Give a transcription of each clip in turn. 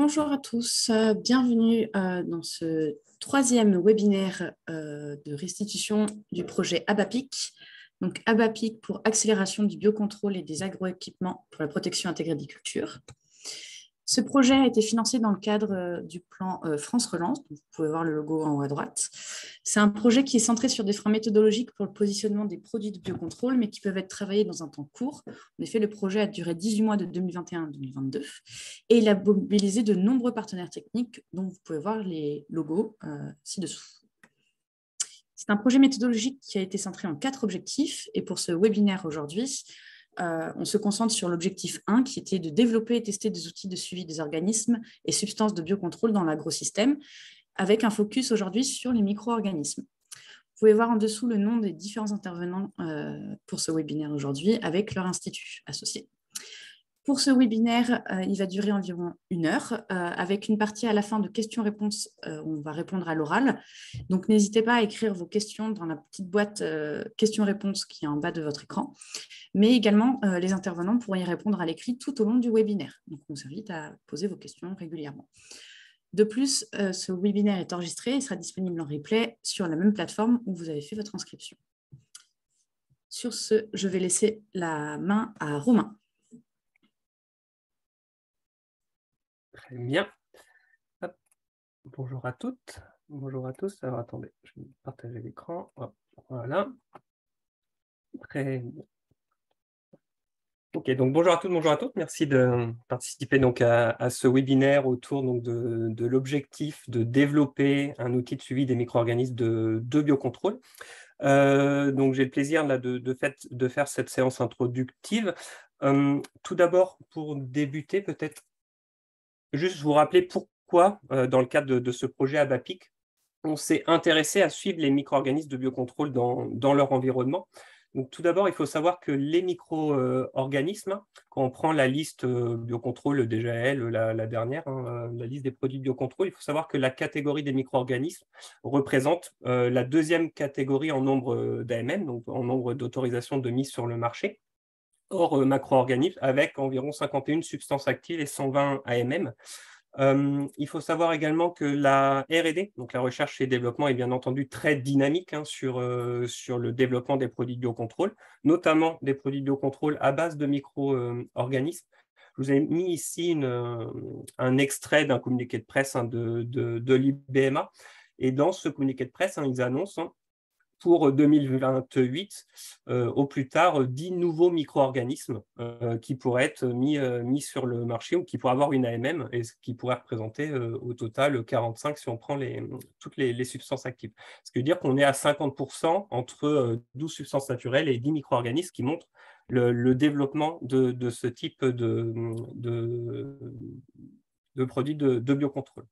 Bonjour à tous, bienvenue dans ce troisième webinaire de restitution du projet ABAPIC. Donc ABAPIC pour accélération du biocontrôle et des agroéquipements pour la protection intégrée des cultures. Ce projet a été financé dans le cadre du plan France Relance. Vous pouvez voir le logo en haut à droite. C'est un projet qui est centré sur des freins méthodologiques pour le positionnement des produits de biocontrôle, mais qui peuvent être travaillés dans un temps court. En effet, le projet a duré 18 mois de 2021 à 2022 et il a mobilisé de nombreux partenaires techniques dont vous pouvez voir les logos ci-dessous. C'est un projet méthodologique qui a été centré en 4 objectifs et pour ce webinaire aujourd'hui, on se concentre sur l'objectif 1 qui était de développer et tester des outils de suivi des organismes et substances de biocontrôle dans l'agrosystème avec un focus aujourd'hui sur les micro-organismes. Vous pouvez voir en dessous le nom des différents intervenants pour ce webinaire aujourd'hui avec leur institut associé. Pour ce webinaire, il va durer environ 1 heure, avec une partie à la fin de questions-réponses où on va répondre à l'oral. Donc, n'hésitez pas à écrire vos questions dans la petite boîte questions-réponses qui est en bas de votre écran. Mais également, les intervenants pourront y répondre à l'écrit tout au long du webinaire. Donc, on vous invite à poser vos questions régulièrement. De plus, ce webinaire est enregistré et sera disponible en replay sur la même plateforme où vous avez fait votre inscription. Sur ce, je vais laisser la main à Romain. Très bien. Hop. Bonjour à toutes, bonjour à tous. Alors attendez, je vais partager l'écran. Voilà. Très bien. Ok, donc bonjour à toutes, bonjour à toutes. Merci de participer donc à ce webinaire autour donc, de l'objectif de développer un outil de suivi des micro-organismes de biocontrôle. Donc j'ai le plaisir là, de faire cette séance introductive. Tout d'abord, pour débuter, peut-être juste vous rappeler pourquoi, dans le cadre de ce projet ABAPIC, on s'est intéressé à suivre les micro-organismes de biocontrôle dans leur environnement. Donc, tout d'abord, il faut savoir que les micro-organismes, quand on prend la liste biocontrôle DGAL, la dernière, la liste des produits biocontrôle, il faut savoir que la catégorie des micro-organismes représente la deuxième catégorie en nombre d'AMM, donc en nombre d'autorisations de mise sur le marché, hors macro-organismes, avec environ 51 substances actives et 120 AMM. Il faut savoir également que la R&D, donc la recherche et développement, est bien entendu très dynamique sur le développement des produits de biocontrôle, notamment des produits de biocontrôle à base de micro-organismes. Je vous ai mis ici un extrait d'un communiqué de presse de l'IBMA. Et dans ce communiqué de presse, ils annoncent pour 2028, au plus tard, 10 nouveaux micro-organismes qui pourraient être mis sur le marché ou qui pourraient avoir une AMM et ce qui pourrait représenter au total 45 si on prend toutes les substances actives. Ce qui veut dire qu'on est à 50% entre 12 substances naturelles et 10 micro-organismes qui montrent le développement de ce type de produits de biocontrôle.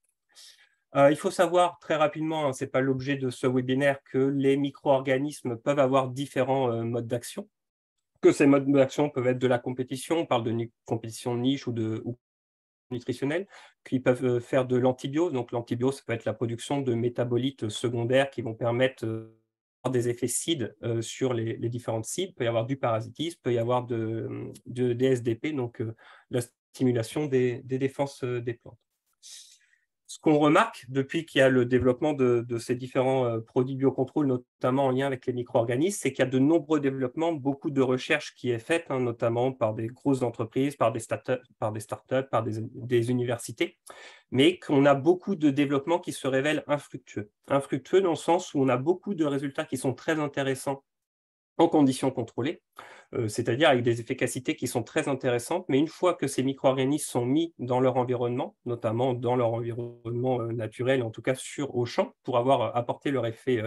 Il faut savoir très rapidement, ce n'est pas l'objet de ce webinaire, que les micro-organismes peuvent avoir différents modes d'action, que ces modes d'action peuvent être de la compétition, on parle de compétition de niche ou nutritionnelle, qui peuvent faire de l'antibiose. Donc l'antibiose, ça peut être la production de métabolites secondaires qui vont permettre des effets CID sur les différentes cibles. Il peut y avoir du parasitisme, il peut y avoir des SDP, donc la stimulation des défenses des plantes. Ce qu'on remarque depuis qu'il y a le développement de ces différents produits biocontrôle, notamment en lien avec les micro-organismes, c'est qu'il y a de nombreux développements, beaucoup de recherche qui est faite, notamment par des grosses entreprises, par des startups, par des universités, mais qu'on a beaucoup de développements qui se révèlent infructueux. Infructueux dans le sens où on a beaucoup de résultats qui sont très intéressants en conditions contrôlées, c'est-à-dire avec des efficacités qui sont très intéressantes, mais une fois que ces micro-organismes sont mis dans leur environnement, notamment dans leur environnement naturel, en tout cas au champ, pour avoir apporté leur effet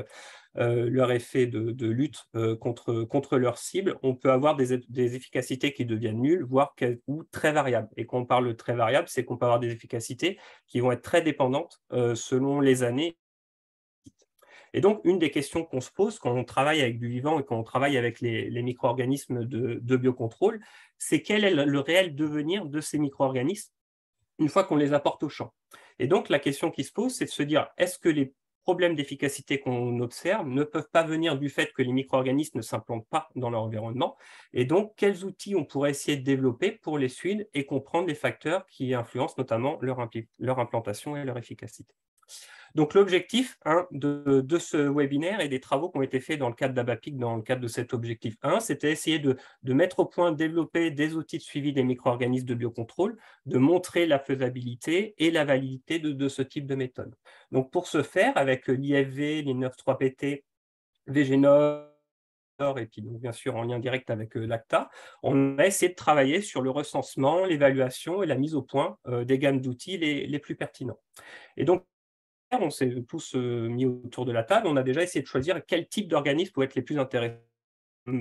de lutte contre leur cible, on peut avoir des efficacités qui deviennent nulles, voire ou très variables. Et quand on parle de très variables, c'est qu'on peut avoir des efficacités qui vont être très dépendantes selon les années. Et donc, une des questions qu'on se pose quand on travaille avec du vivant et quand on travaille avec les micro-organismes de biocontrôle, c'est quel est le réel devenir de ces micro-organismes une fois qu'on les apporte au champ. Et donc, la question qui se pose, c'est de se dire, est-ce que les problèmes d'efficacité qu'on observe ne peuvent pas venir du fait que les micro-organismes ne s'implantent pas dans leur environnement. Et donc, quels outils on pourrait essayer de développer pour les suivre et comprendre les facteurs qui influencent notamment leur implantation et leur efficacité. Donc, l'objectif de ce webinaire et des travaux qui ont été faits dans le cadre d'ABAPIC, dans le cadre de cet objectif 1, c'était essayer de mettre au point, développer des outils de suivi des micro-organismes de biocontrôle, de montrer la faisabilité et la validité de ce type de méthode. Donc, pour ce faire, avec l'IFV, l'I93PT, VGNOR, et puis donc, bien sûr en lien direct avec l'ACTA, on a essayé de travailler sur le recensement, l'évaluation et la mise au point des gammes d'outils les plus pertinents. Et donc, on s'est tous mis autour de la table, on a déjà essayé de choisir quel type d'organisme pouvait être les plus intéressants,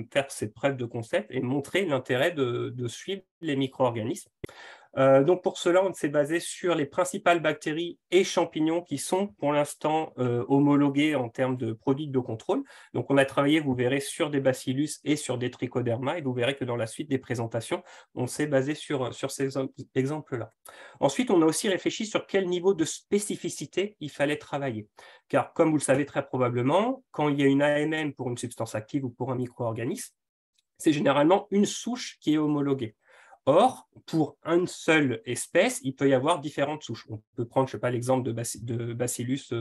faire cette preuve de concept et montrer l'intérêt de suivre les micro-organismes. Donc pour cela, on s'est basé sur les principales bactéries et champignons qui sont pour l'instant homologués en termes de produits de biocontrôle. Donc on a travaillé, vous verrez, sur des bacillus et sur des trichoderma, et vous verrez que dans la suite des présentations, on s'est basé sur ces exemples-là. Ensuite, on a aussi réfléchi sur quel niveau de spécificité il fallait travailler. Car comme vous le savez très probablement, quand il y a une AMM pour une substance active ou pour un micro-organisme, c'est généralement une souche qui est homologuée. Or, pour une seule espèce, il peut y avoir différentes souches. On peut prendre, je ne sais pas, l'exemple de Bacillus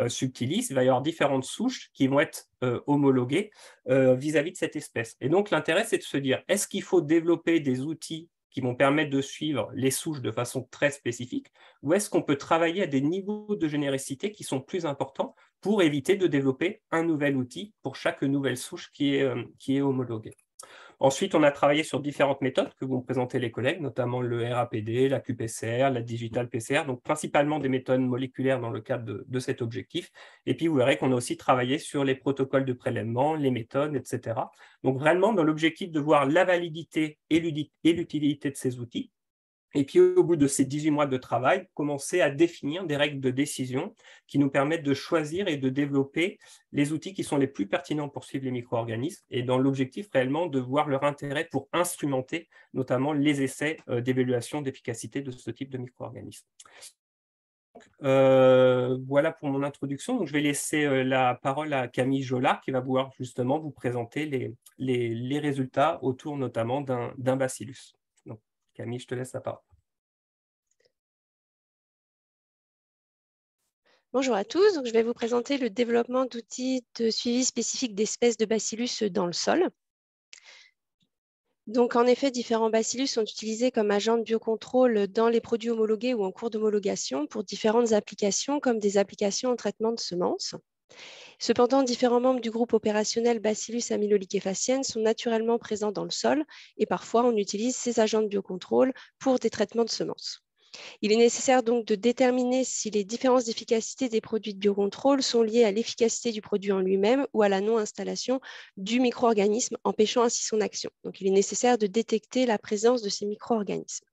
subtilis. Il va y avoir différentes souches qui vont être homologuées vis-à-vis de cette espèce. Et donc, l'intérêt, c'est de se dire, est-ce qu'il faut développer des outils qui vont permettre de suivre les souches de façon très spécifique, ou est-ce qu'on peut travailler à des niveaux de généricité qui sont plus importants pour éviter de développer un nouvel outil pour chaque nouvelle souche qui est homologuée. Ensuite, on a travaillé sur différentes méthodes que vont présenter les collègues, notamment le RAPD, la qPCR, la Digital PCR, donc principalement des méthodes moléculaires dans le cadre de cet objectif. Et puis, vous verrez qu'on a aussi travaillé sur les protocoles de prélèvement, les méthodes, etc. Donc, vraiment dans l'objectif de voir la validité et l'utilité de ces outils. Et puis, au bout de ces 18 mois de travail, commencer à définir des règles de décision qui nous permettent de choisir et de développer les outils qui sont les plus pertinents pour suivre les micro-organismes et dans l'objectif réellement de voir leur intérêt pour instrumenter notamment les essais d'évaluation d'efficacité de ce type de micro-organismes. Voilà pour mon introduction. Donc, je vais laisser la parole à Camille Jollard qui va pouvoir justement vous présenter les résultats autour notamment d'un bacillus. Donc, Camille, je te laisse la parole. Bonjour à tous, donc je vais vous présenter le développement d'outils de suivi spécifiques d'espèces de bacillus dans le sol. Donc en effet, différents bacillus sont utilisés comme agents de biocontrôle dans les produits homologués ou en cours d'homologation pour différentes applications comme des applications en traitement de semences. Cependant, différents membres du groupe opérationnel Bacillus amyloliquefaciens sont naturellement présents dans le sol et parfois on utilise ces agents de biocontrôle pour des traitements de semences. Il est nécessaire donc de déterminer si les différences d'efficacité des produits de biocontrôle sont liées à l'efficacité du produit en lui-même ou à la non-installation du micro-organisme, empêchant ainsi son action. Donc, il est nécessaire de détecter la présence de ces micro-organismes.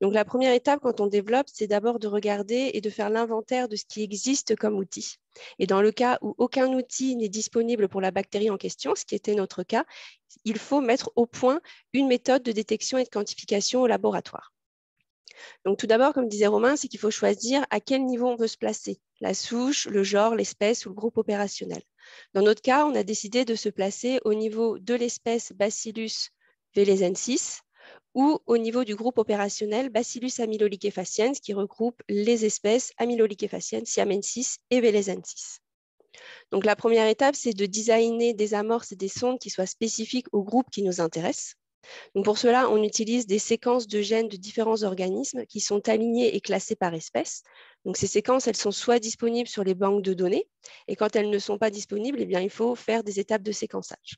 Donc, la première étape quand on développe, c'est d'abord de regarder et de faire l'inventaire de ce qui existe comme outil. Et dans le cas où aucun outil n'est disponible pour la bactérie en question, ce qui était notre cas, il faut mettre au point une méthode de détection et de quantification au laboratoire. Donc tout d'abord, comme disait Romain, c'est qu'il faut choisir à quel niveau on veut se placer, la souche, le genre, l'espèce ou le groupe opérationnel. Dans notre cas, on a décidé de se placer au niveau de l'espèce Bacillus velezensis ou au niveau du groupe opérationnel Bacillus amyloliquefaciens qui regroupe les espèces amyloliquefaciens, siamensis et velezensis. Donc la première étape, c'est de designer des amorces et des sondes qui soient spécifiques au groupe qui nous intéresse. Donc pour cela, on utilise des séquences de gènes de différents organismes qui sont alignés et classés par espèce. Donc ces séquences, elles sont soit disponibles sur les banques de données, et quand elles ne sont pas disponibles, eh bien, il faut faire des étapes de séquençage.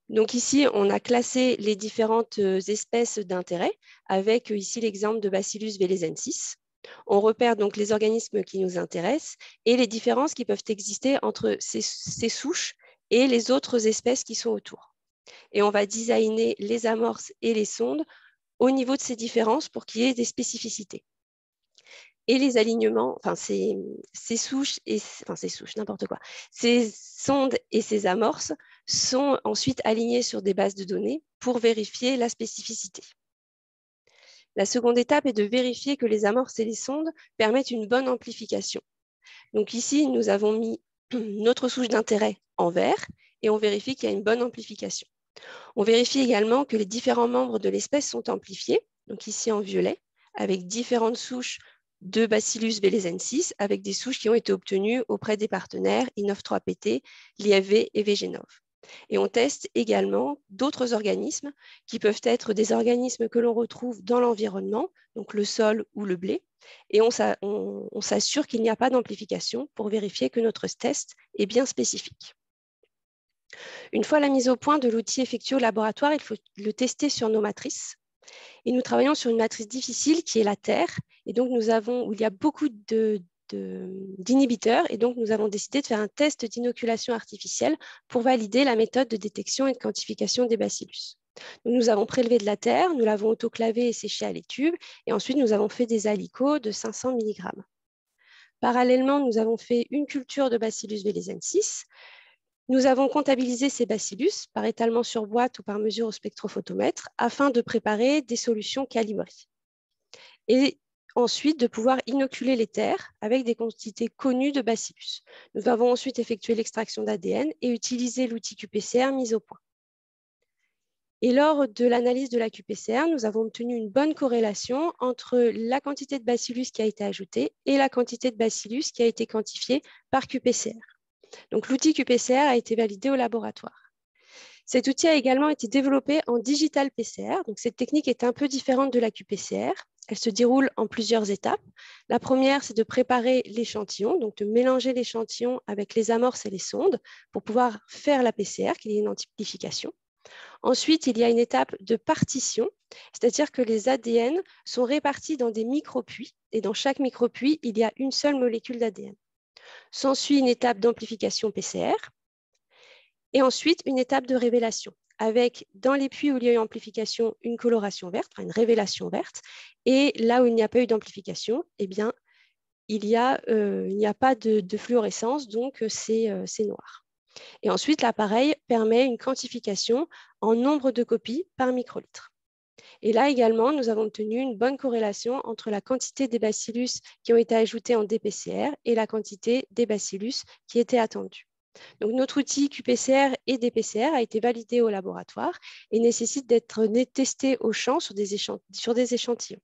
Donc ici, on a classé les différentes espèces d'intérêt, avec ici l'exemple de Bacillus velezensis. On repère donc les organismes qui nous intéressent et les différences qui peuvent exister entre ces souches et les autres espèces qui sont autour. Et on va designer les amorces et les sondes au niveau de ces différences pour qu'il y ait des spécificités. Et les alignements, enfin ces souches, n'importe quoi, ces sondes et ces amorces sont ensuite alignées sur des bases de données pour vérifier la spécificité. La seconde étape est de vérifier que les amorces et les sondes permettent une bonne amplification. Donc ici, nous avons mis notre souche d'intérêt en vert et on vérifie qu'il y a une bonne amplification. On vérifie également que les différents membres de l'espèce sont amplifiés, donc ici en violet, avec différentes souches de Bacillus velezensis, avec des souches qui ont été obtenues auprès des partenaires I93PT, l'IFV et VGnov. Et on teste également d'autres organismes qui peuvent être des organismes que l'on retrouve dans l'environnement, donc le sol ou le blé, et on s'assure qu'il n'y a pas d'amplification pour vérifier que notre test est bien spécifique. Une fois la mise au point de l'outil effectué au laboratoire, il faut le tester sur nos matrices. Et nous travaillons sur une matrice difficile qui est la Terre, et donc où il y a beaucoup d'inhibiteurs, et donc nous avons décidé de faire un test d'inoculation artificielle pour valider la méthode de détection et de quantification des bacillus. Donc, nous avons prélevé de la terre, nous l'avons autoclavé et séché à l'étube, et ensuite nous avons fait des alicots de 500 mg. Parallèlement, nous avons fait une culture de Bacillus velezensis. Nous avons comptabilisé ces bacillus par étalement sur boîte ou par mesure au spectrophotomètre afin de préparer des solutions calibrées. Et ensuite, de pouvoir inoculer les terres avec des quantités connues de bacillus. Nous avons ensuite effectué l'extraction d'ADN et utilisé l'outil qPCR mis au point. Et lors de l'analyse de la qPCR, nous avons obtenu une bonne corrélation entre la quantité de bacillus qui a été ajoutée et la quantité de bacillus qui a été quantifiée par qPCR. Donc, l'outil qPCR a été validé au laboratoire. Cet outil a également été développé en digital PCR. Donc, cette technique est un peu différente de la qPCR. Elle se déroule en plusieurs étapes. La première, c'est de préparer l'échantillon, donc de mélanger l'échantillon avec les amorces et les sondes pour pouvoir faire la PCR, qu'il y ait une amplification. Ensuite, il y a une étape de partition, c'est-à-dire que les ADN sont répartis dans des micropuits et dans chaque micropuits, il y a une seule molécule d'ADN. S'ensuit une étape d'amplification PCR et ensuite une étape de révélation avec, dans les puits où il y a eu amplification, une coloration verte, enfin une révélation verte, et là où il n'y a pas eu d'amplification, eh bien, il n'y a pas de fluorescence, donc c'est noir. Et ensuite, l'appareil permet une quantification en nombre de copies par microlitre. Et là également, nous avons obtenu une bonne corrélation entre la quantité des bacillus qui ont été ajoutés en DPCR et la quantité des bacillus qui étaient attendus. Donc, notre outil qPCR et DPCR a été validé au laboratoire et nécessite d'être testé au champ sur des échantillons.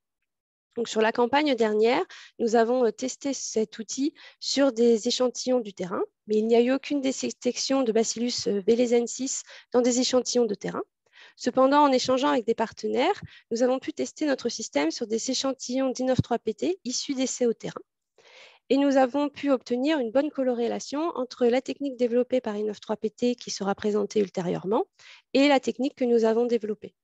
Donc, sur la campagne dernière, nous avons testé cet outil sur des échantillons du terrain, mais il n'y a eu aucune détection de Bacillus velezensis dans des échantillons de terrain. Cependant, en échangeant avec des partenaires, nous avons pu tester notre système sur des échantillons d'I93PT issus d'essais au terrain. Et nous avons pu obtenir une bonne corrélation entre la technique développée par I93PT qui sera présentée ultérieurement et la technique que nous avons développée.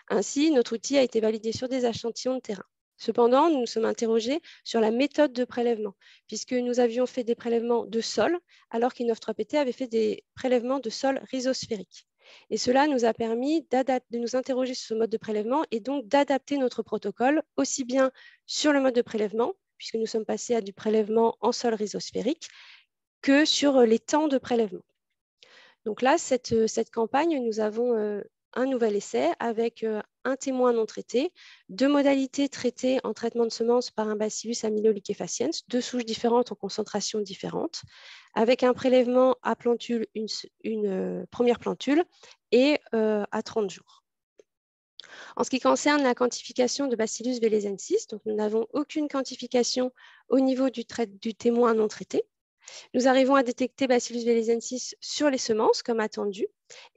Ainsi, notre outil a été validé sur des échantillons de terrain. Cependant, nous nous sommes interrogés sur la méthode de prélèvement, puisque nous avions fait des prélèvements de sol, alors qu'I93PT avait fait des prélèvements de sol rhizosphérique. Et cela nous a permis de nous interroger sur ce mode de prélèvement et donc d'adapter notre protocole aussi bien sur le mode de prélèvement, puisque nous sommes passés à du prélèvement en sol rhizosphérique, que sur les temps de prélèvement. Donc là, cette campagne, nous avons un nouvel essai avec un témoin non traité, 2 modalités traitées en traitement de semences par un Bacillus amyloliquefaciens, 2 souches différentes en concentrations différentes, avec un prélèvement à plantule, une première plantule, et à 30 jours. En ce qui concerne la quantification de Bacillus velezensis, donc nous n'avons aucune quantification au niveau du témoin non traité. Nous arrivons à détecter Bacillus velezensis sur les semences, comme attendu,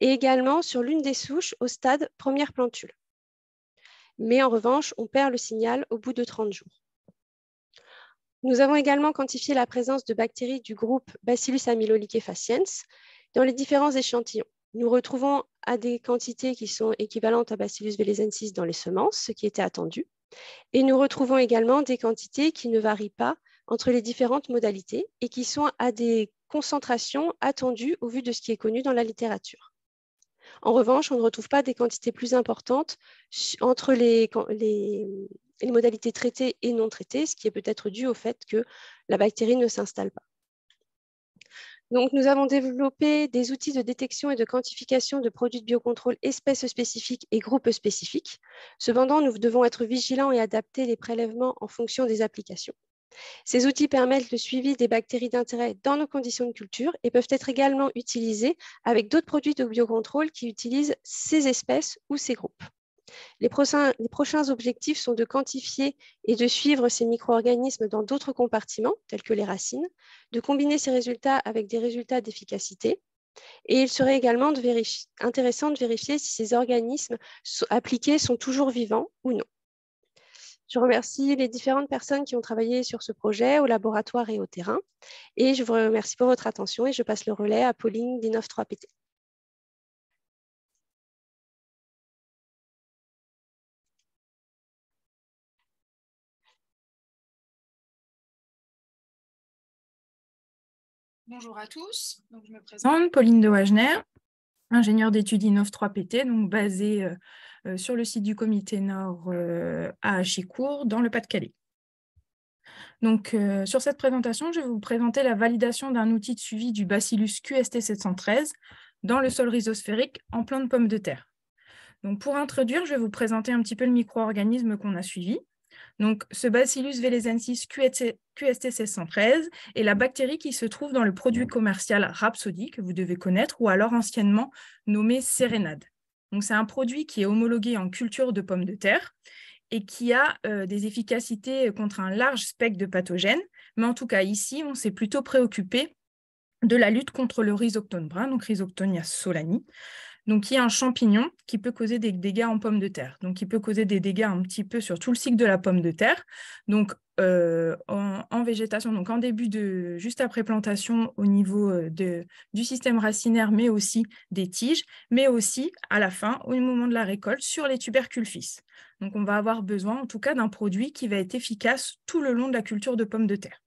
et également sur l'une des souches au stade première plantule. Mais en revanche, on perd le signal au bout de 30 jours. Nous avons également quantifié la présence de bactéries du groupe Bacillus amyloliquefaciens dans les différents échantillons. Nous retrouvons à des quantités qui sont équivalentes à Bacillus velezensis dans les semences, ce qui était attendu. Et nous retrouvons également des quantités qui ne varient pas entre les différentes modalités et qui sont à des concentrations attendues au vu de ce qui est connu dans la littérature. En revanche, on ne retrouve pas des quantités plus importantes entre les modalités traitées et non traitées, ce qui est peut-être dû au fait que la bactérie ne s'installe pas. Donc, nous avons développé des outils de détection et de quantification de produits de biocontrôle espèces spécifiques et groupes spécifiques. Cependant, nous devons être vigilants et adapter les prélèvements en fonction des applications. Ces outils permettent le suivi des bactéries d'intérêt dans nos conditions de culture et peuvent être également utilisés avec d'autres produits de biocontrôle qui utilisent ces espèces ou ces groupes. Les prochains objectifs sont de quantifier et de suivre ces micro-organismes dans d'autres compartiments, tels que les racines, de combiner ces résultats avec des résultats d'efficacité. Et il serait également intéressant de vérifier si ces organismes appliqués sont toujours vivants ou non. Je remercie les différentes personnes qui ont travaillé sur ce projet au laboratoire et au terrain. Et je vous remercie pour votre attention et je passe le relais à Pauline d'Inov3PT. Bonjour à tous, donc, je me présente, Pauline de Wagner, ingénieure d'études Inov3PT, donc basée sur le site du Comité Nord à Achicourt, dans le Pas-de-Calais. Donc, sur cette présentation, je vais vous présenter la validation d'un outil de suivi du Bacillus QST713 dans le sol rhizosphérique en plant de pommes de terre. Donc, pour introduire, je vais vous présenter un petit peu le micro-organisme qu'on a suivi. Donc, ce Bacillus velezensis QST713 est la bactérie qui se trouve dans le produit commercial Rhapsody, que vous devez connaître, ou alors anciennement nommé Sérénade. Donc, c'est un produit qui est homologué en culture de pommes de terre et qui a des efficacités contre un large spectre de pathogènes. Mais en tout cas, ici, on s'est plutôt préoccupé de la lutte contre le rhizoctone brun, donc Rhizoctonia solani, donc qui est un champignon qui peut causer des dégâts en pommes de terre. Donc, il peut causer des dégâts un petit peu sur tout le cycle de la pomme de terre. Donc, en végétation, donc en début juste après plantation au niveau du système racinaire, mais aussi des tiges, mais aussi à la fin, au moment de la récolte, sur les tubercules fils. Donc, on va avoir besoin, en tout cas, d'un produit qui va être efficace tout le long de la culture de pommes de terre.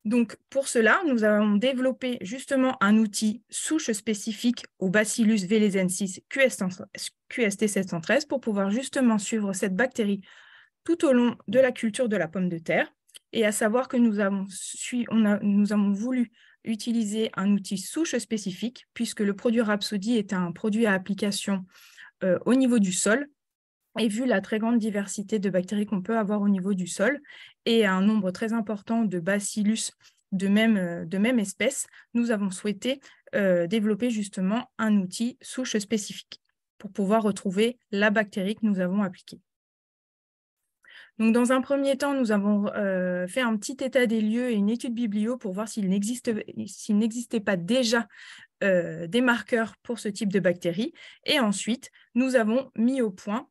Donc, pour cela, nous avons développé justement un outil souche spécifique au Bacillus velezensis QST713 pour pouvoir justement suivre cette bactérie tout au long de la culture de la pomme de terre. Et à savoir que nous avons voulu utiliser un outil souche spécifique puisque le produit Rhapsody est un produit à application au niveau du sol. Et vu la très grande diversité de bactéries qu'on peut avoir au niveau du sol et un nombre très important de bacillus de même espèce, nous avons souhaité développer justement un outil souche spécifique pour pouvoir retrouver la bactérie que nous avons appliquée. Donc, dans un premier temps, nous avons fait un petit état des lieux et une étude biblio pour voir s'il n'existait pas déjà des marqueurs pour ce type de bactéries. Et ensuite, nous avons mis au point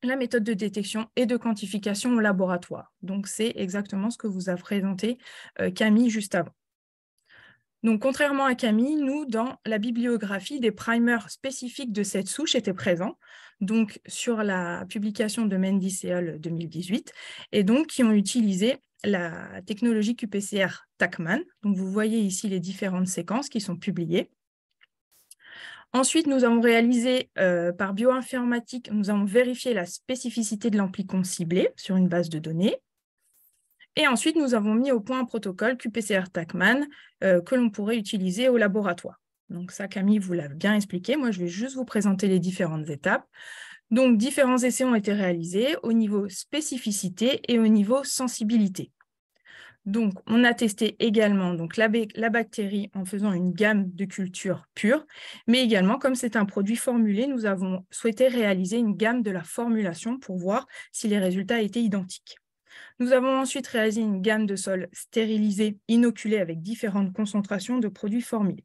la méthode de détection et de quantification au laboratoire. Donc, c'est exactement ce que vous a présenté Camille juste avant. Donc, contrairement à Camille, nous, dans la bibliographie, des primers spécifiques de cette souche étaient présents, donc sur la publication de Mendy et al. 2018, et donc qui ont utilisé la technologie qPCR TaqMan. Donc, vous voyez ici les différentes séquences qui sont publiées. Ensuite, nous avons réalisé par bioinformatique, nous avons vérifié la spécificité de l'amplicon ciblé sur une base de données. Et ensuite, nous avons mis au point un protocole qPCR TaqMan que l'on pourrait utiliser au laboratoire. Donc ça, Camille vous l'a bien expliqué. Moi, je vais juste vous présenter les différentes étapes. Donc, différents essais ont été réalisés au niveau spécificité et au niveau sensibilité. Donc, on a testé également donc, la bactérie en faisant une gamme de cultures pures, mais également, comme c'est un produit formulé, nous avons souhaité réaliser une gamme de la formulation pour voir si les résultats étaient identiques. Nous avons ensuite réalisé une gamme de sols stérilisés, inoculés avec différentes concentrations de produits formulés.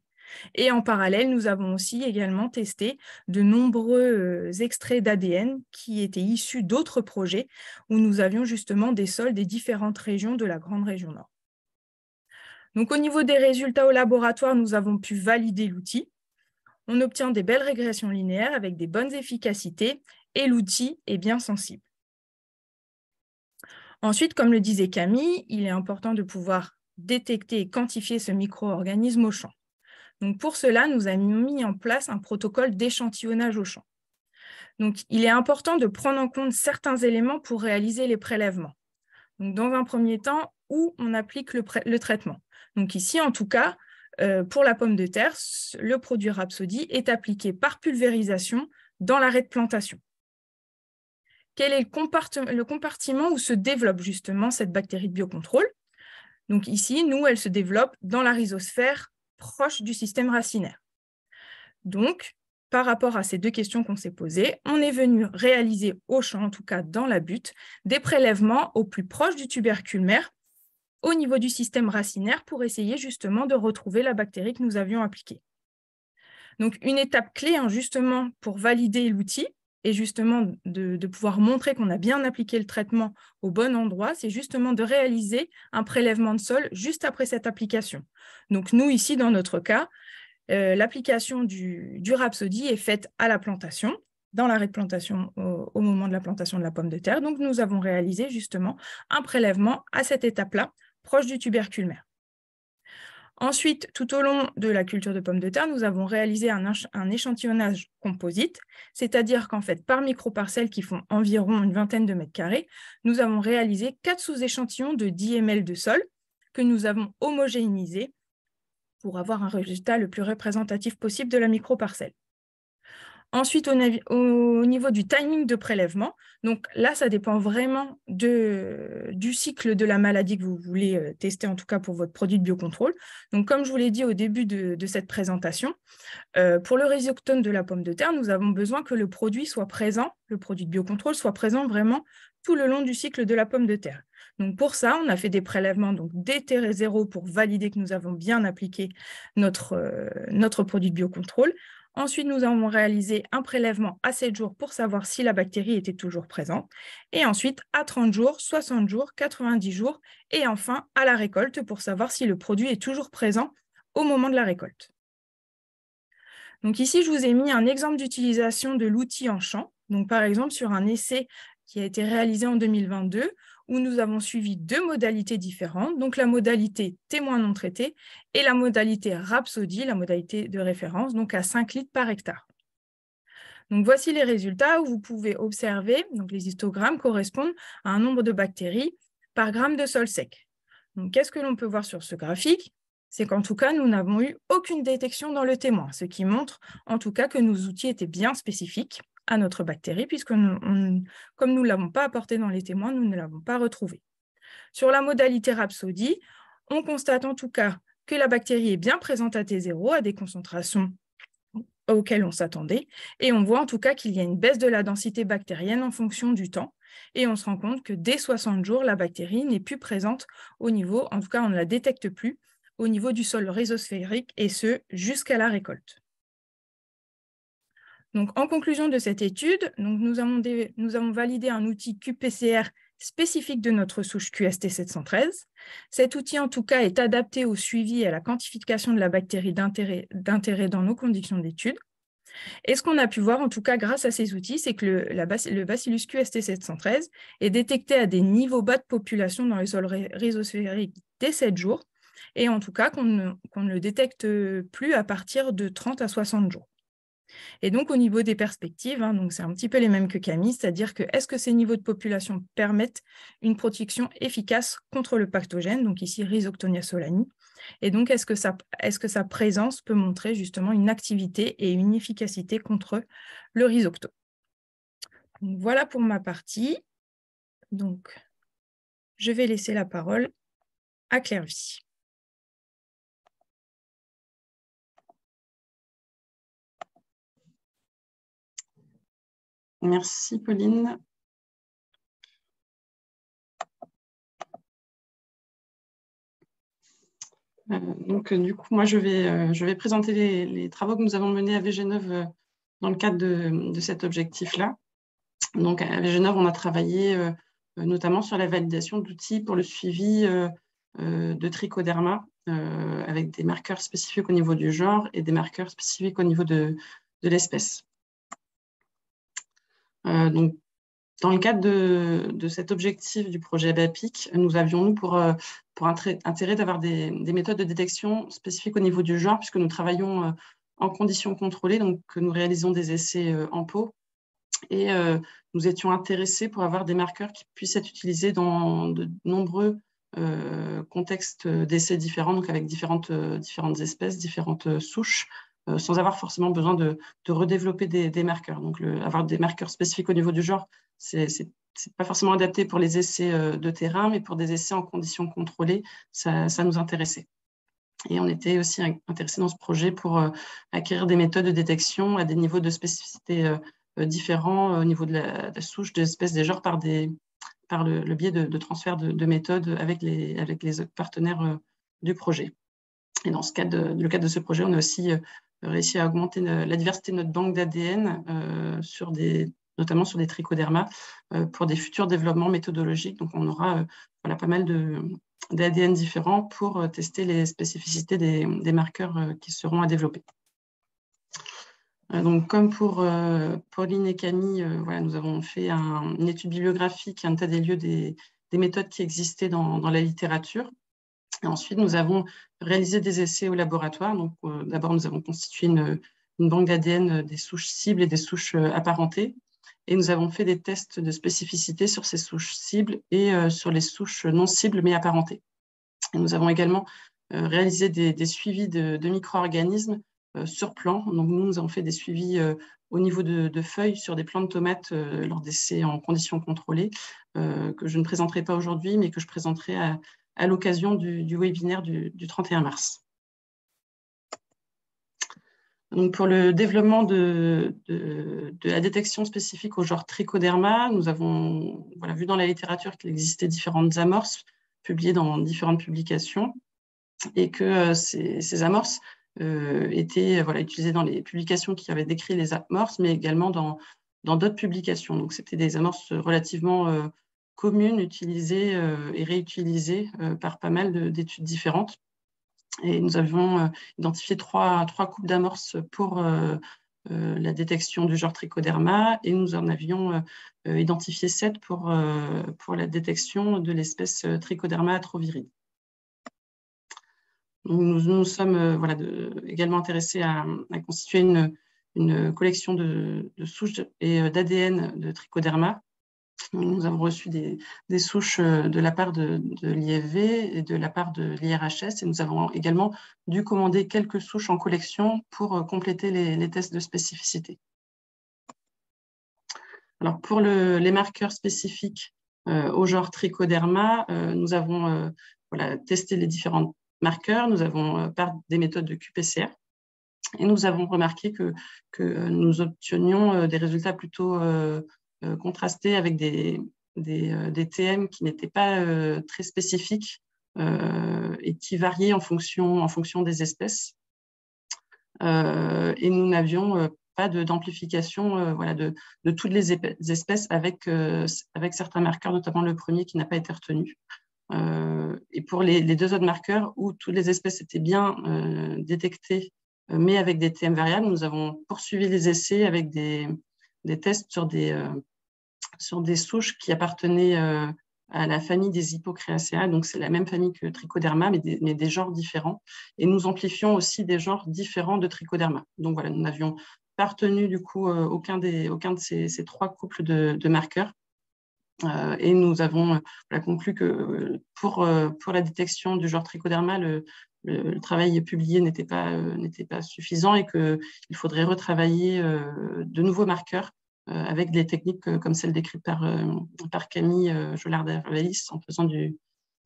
Et en parallèle, nous avons aussi également testé de nombreux extraits d'ADN qui étaient issus d'autres projets où nous avions justement des sols des différentes régions de la Grande Région Nord. Donc, au niveau des résultats au laboratoire, nous avons pu valider l'outil. On obtient des belles régressions linéaires avec des bonnes efficacités et l'outil est bien sensible. Ensuite, comme le disait Camille, il est important de pouvoir détecter et quantifier ce micro-organisme au champ. Donc, pour cela, nous avons mis en place un protocole d'échantillonnage au champ. Donc, il est important de prendre en compte certains éléments pour réaliser les prélèvements. Donc, dans un premier temps, où on applique le traitement. Donc, ici, en tout cas, pour la pomme de terre, le produit Rhapsody est appliqué par pulvérisation dans l'arrêt de plantation. quel est le compartiment où se développe justement cette bactérie de biocontrôle. Donc ici, nous, elle se développe dans la rhizosphère proche du système racinaire. Donc, par rapport à ces deux questions qu'on s'est posées, on est venu réaliser au champ, en tout cas dans la butte, des prélèvements au plus proche du tubercule mère, au niveau du système racinaire, pour essayer justement de retrouver la bactérie que nous avions appliquée. Donc, une étape clé, hein, justement, pour valider l'outil et justement de pouvoir montrer qu'on a bien appliqué le traitement au bon endroit, c'est justement de réaliser un prélèvement de sol juste après cette application. Donc, nous, ici, dans notre cas, l'application du Rhapsody est faite à la plantation, dans l'arrêt de plantation au moment de la plantation de la pomme de terre. Donc, nous avons réalisé justement un prélèvement à cette étape-là, proche du tubercule mère. Ensuite, tout au long de la culture de pommes de terre, nous avons réalisé un échantillonnage composite, c'est-à-dire qu'en fait, par microparcelles qui font environ une vingtaine de mètres carrés, nous avons réalisé 4 sous-échantillons de 10 ml de sol que nous avons homogénéisés pour avoir un résultat le plus représentatif possible de la microparcelle. Ensuite, au niveau du timing de prélèvement, donc là, ça dépend vraiment du cycle de la maladie que vous voulez tester, en tout cas pour votre produit de biocontrôle. Donc, comme je vous l'ai dit au début de cette présentation, pour le rhizoctone de la pomme de terre, nous avons besoin que le produit soit présent, le produit de biocontrôle soit présent vraiment tout le long du cycle de la pomme de terre. Donc, pour ça, on a fait des prélèvements dès T0 pour valider que nous avons bien appliqué notre produit de biocontrôle. Ensuite, nous avons réalisé un prélèvement à 7 jours pour savoir si la bactérie était toujours présente. Et ensuite, à 30 jours, 60 jours, 90 jours. Et enfin, à la récolte pour savoir si le produit est toujours présent au moment de la récolte. Donc ici, je vous ai mis un exemple d'utilisation de l'outil en champ. Donc par exemple, sur un essai qui a été réalisé en 2022, où nous avons suivi 2 modalités différentes, donc la modalité témoin non traité et la modalité Rhapsody, la modalité de référence, donc à 5 litres par hectare. Donc voici les résultats où vous pouvez observer, donc les histogrammes correspondent à un nombre de bactéries par gramme de sol sec. Donc qu'est-ce que l'on peut voir sur ce graphique? C'est qu'en tout cas, nous n'avons eu aucune détection dans le témoin, ce qui montre en tout cas que nos outils étaient bien spécifiques à notre bactérie, puisque comme nous ne l'avons pas apporté dans les témoins, nous ne l'avons pas retrouvé. Sur la modalité Rhapsody, on constate en tout cas que la bactérie est bien présente à T0, à des concentrations auxquelles on s'attendait, et on voit en tout cas qu'il y a une baisse de la densité bactérienne en fonction du temps, et on se rend compte que dès 60 jours, la bactérie n'est plus présente au niveau, en tout cas on ne la détecte plus, au niveau du sol rhizosphérique, et ce, jusqu'à la récolte. Donc, en conclusion de cette étude, nous avons validé un outil qPCR spécifique de notre souche QST713. Cet outil, en tout cas, est adapté au suivi et à la quantification de la bactérie d'intérêt dans nos conditions d'étude. Et ce qu'on a pu voir, en tout cas, grâce à ces outils, c'est que le Bacillus QST713 est détecté à des niveaux bas de population dans le sol rhizosphérique dès 7 jours, et en tout cas qu'on ne le détecte plus à partir de 30 à 60 jours. Et donc, au niveau des perspectives, donc c'est un petit peu les mêmes que Camille, c'est-à-dire que est-ce que ces niveaux de population permettent une protection efficace contre le pathogène, donc ici Rhizoctonia solani, et donc est-ce que sa présence peut montrer justement une activité et une efficacité contre le rhizoctone. Donc, voilà pour ma partie. Donc, je vais laisser la parole à Claire-Vie. Merci Pauline. Du coup, moi, je vais présenter les travaux que nous avons menés à Végéneuve dans le cadre de cet objectif-là. Donc, à Végéneuve, on a travaillé notamment sur la validation d'outils pour le suivi de trichoderma avec des marqueurs spécifiques au niveau du genre et des marqueurs spécifiques au niveau de l'espèce. Donc, dans le cadre de cet objectif du projet ABAPIC, nous avions, pour intérêt d'avoir des méthodes de détection spécifiques au niveau du genre, puisque nous travaillons en conditions contrôlées, donc nous réalisons des essais en pot. Et nous étions intéressés pour avoir des marqueurs qui puissent être utilisés dans de nombreux contextes d'essais différents, donc avec différentes espèces, différentes souches, sans avoir forcément besoin de redévelopper des marqueurs. Donc, avoir des marqueurs spécifiques au niveau du genre, c'est pas forcément adapté pour les essais de terrain, mais pour des essais en conditions contrôlées, ça nous intéressait. Et on était aussi intéressés dans ce projet pour acquérir des méthodes de détection à des niveaux de spécificité différents au niveau de la souche, des espèces, des genres par le biais de transfert de méthodes avec les partenaires du projet. Et dans le cadre de ce projet, on a aussi réussi à augmenter la diversité de notre banque d'ADN, notamment sur des trichodermas, pour des futurs développements méthodologiques. Donc, on aura pas mal d'ADN différents pour tester les spécificités des marqueurs qui seront à développer. Donc, comme pour Pauline et Camille, nous avons fait une étude bibliographique, un état des lieux des méthodes qui existaient dans la littérature. Et ensuite, nous avons réalisé des essais au laboratoire. Donc, d'abord, nous avons constitué une banque d'ADN des souches cibles et des souches apparentées. Et nous avons fait des tests de spécificité sur ces souches cibles et sur les souches non cibles mais apparentées. Et nous avons également réalisé des suivis de micro-organismes sur plants. Donc, nous avons fait des suivis au niveau de feuilles sur des plants de tomates lors d'essais en conditions contrôlées, que je ne présenterai pas aujourd'hui, mais que je présenterai à l'occasion du webinaire du 31 mars. Donc, pour le développement de la détection spécifique au genre Trichoderma, nous avons vu dans la littérature qu'il existait différentes amorces publiées dans différentes publications et que ces amorces étaient utilisées dans les publications qui avaient décrit les amorces, mais également dans d'autres publications. Donc, c'était des amorces relativement communes, utilisées et réutilisées par pas mal d'études différentes. Et nous avions identifié trois couples d'amorces pour la détection du genre Trichoderma et nous en avions identifié 7 pour la détection de l'espèce Trichoderma atroviride. Nous sommes également intéressés à constituer une collection de souches et d'ADN de Trichoderma. Nous avons reçu des souches de la part de l'IFV et de la part de l'IRHS et nous avons également dû commander quelques souches en collection pour compléter les tests de spécificité. Alors pour les marqueurs spécifiques au genre Trichoderma, nous avons testé les différents marqueurs, nous avons par des méthodes de QPCR et nous avons remarqué que nous obtenions des résultats plutôt contrastés avec des TM qui n'étaient pas très spécifiques et qui variaient en fonction des espèces. Et nous n'avions pas d'amplification de toutes les espèces avec certains marqueurs, notamment le premier qui n'a pas été retenu. Et pour les deux autres marqueurs où toutes les espèces étaient bien détectées, mais avec des TM variables, nous avons poursuivi les essais avec des tests sur des souches qui appartenaient à la famille des Hippocreaceae, donc c'est la même famille que Trichoderma, mais des genres différents. Et nous amplifions aussi des genres différents de Trichoderma. Donc voilà, nous n'avions pas retenu du coup aucun de ces trois couples de marqueurs. Et nous avons conclu que pour la détection du genre Trichoderma, le travail publié n'était pas suffisant et qu'il faudrait retravailler de nouveaux marqueurs avec des techniques comme celles décrites par Camille Jolardet-Vallis en faisant du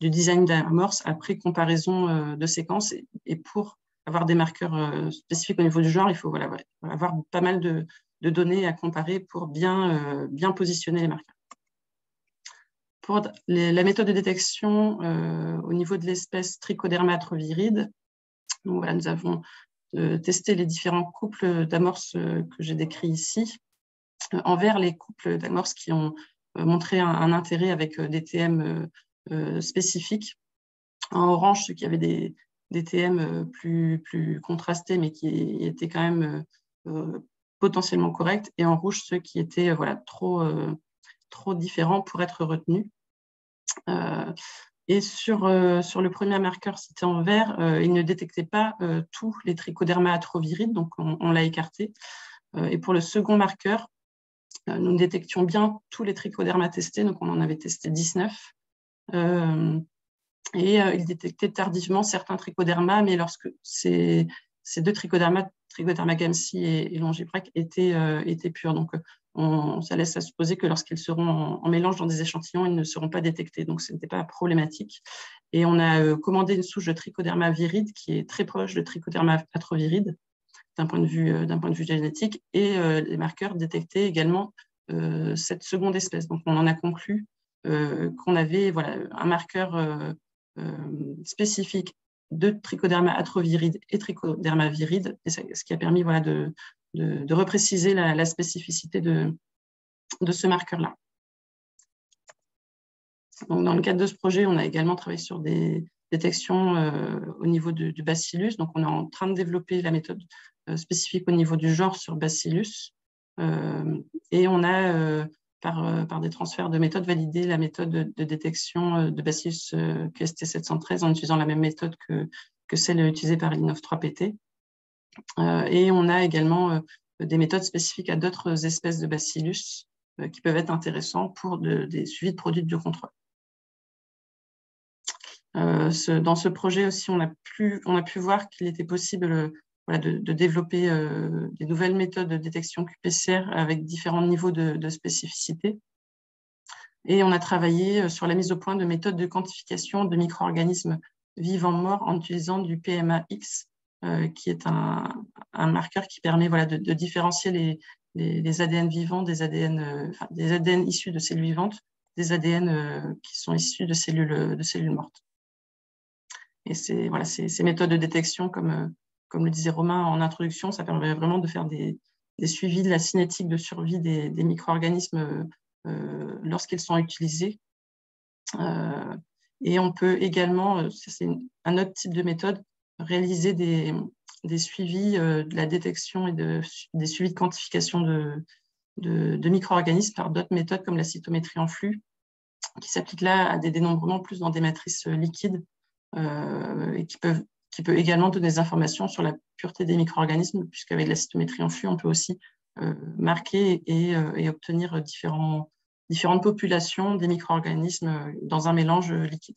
design d'amorce après comparaison de séquences. Et pour avoir des marqueurs spécifiques au niveau du genre, il faut avoir pas mal de données à comparer pour bien positionner les marqueurs. Pour la méthode de détection au niveau de l'espèce Trichoderma atroviride, nous avons testé les différents couples d'amorces que j'ai décrits ici. En vert, les couples d'amorces qui ont montré un intérêt avec des TM spécifiques. En orange, ceux qui avaient des TM plus contrastés, mais qui étaient quand même potentiellement corrects. Et en rouge, ceux qui étaient trop différents pour être retenus. Et sur le premier marqueur cité en vert, il ne détectait pas tous les Trichoderma atrovirides, donc on l'a écarté. Et pour le second marqueur, nous détections bien tous les trichodermas testés, donc on en avait testé 19. Et il détectait tardivement certains trichodermas, mais lorsque ces deux trichodermas Trichoderma gamsi et Longibrac étaient purs. Donc, ça laisse à supposer que lorsqu'ils seront en mélange dans des échantillons, ils ne seront pas détectés. Donc, ce n'était pas problématique. Et on a commandé une souche de Trichoderma viride qui est très proche de Trichoderma atroviride d'un point de vue génétique. Et les marqueurs détectaient également cette seconde espèce. Donc, on en a conclu qu'on avait un marqueur spécifique de Trichoderma atroviride et Trichoderma viride, et ce qui a permis de repréciser la spécificité de ce marqueur-là. Dans le cadre de ce projet, on a également travaillé sur des détections au niveau du bacillus. Donc, on est en train de développer la méthode spécifique au niveau du genre sur bacillus. Et on a, par des transferts de méthodes, validé la méthode de détection de bacillus QST 713 en utilisant la même méthode que celle utilisée par l'Inov3PT. Et on a également des méthodes spécifiques à d'autres espèces de bacillus qui peuvent être intéressants pour des suivis de produits de biocontrôle. Dans ce projet aussi, on a pu voir qu'il était possible de développer des nouvelles méthodes de détection qPCR avec différents niveaux de spécificité. Et on a travaillé sur la mise au point de méthodes de quantification de micro-organismes vivants-morts en utilisant du PMA-X, qui est un marqueur qui permet de différencier les ADN vivants des ADN issus de cellules vivantes, des ADN qui sont issus de cellules mortes. Et ces méthodes de détection, comme le disait Romain en introduction, ça permet vraiment de faire des suivis de la cinétique de survie des micro-organismes lorsqu'ils sont utilisés. Et on peut également, c'est un autre type de méthode, réaliser des suivis de la détection et des suivis de quantification de micro-organismes par d'autres méthodes comme la cytométrie en flux, qui s'applique là à des dénombrements plus dans des matrices liquides et qui peut également donner des informations sur la pureté des micro-organismes, puisqu'avec la cytométrie en flux, on peut aussi marquer et obtenir différentes populations des micro-organismes dans un mélange liquide.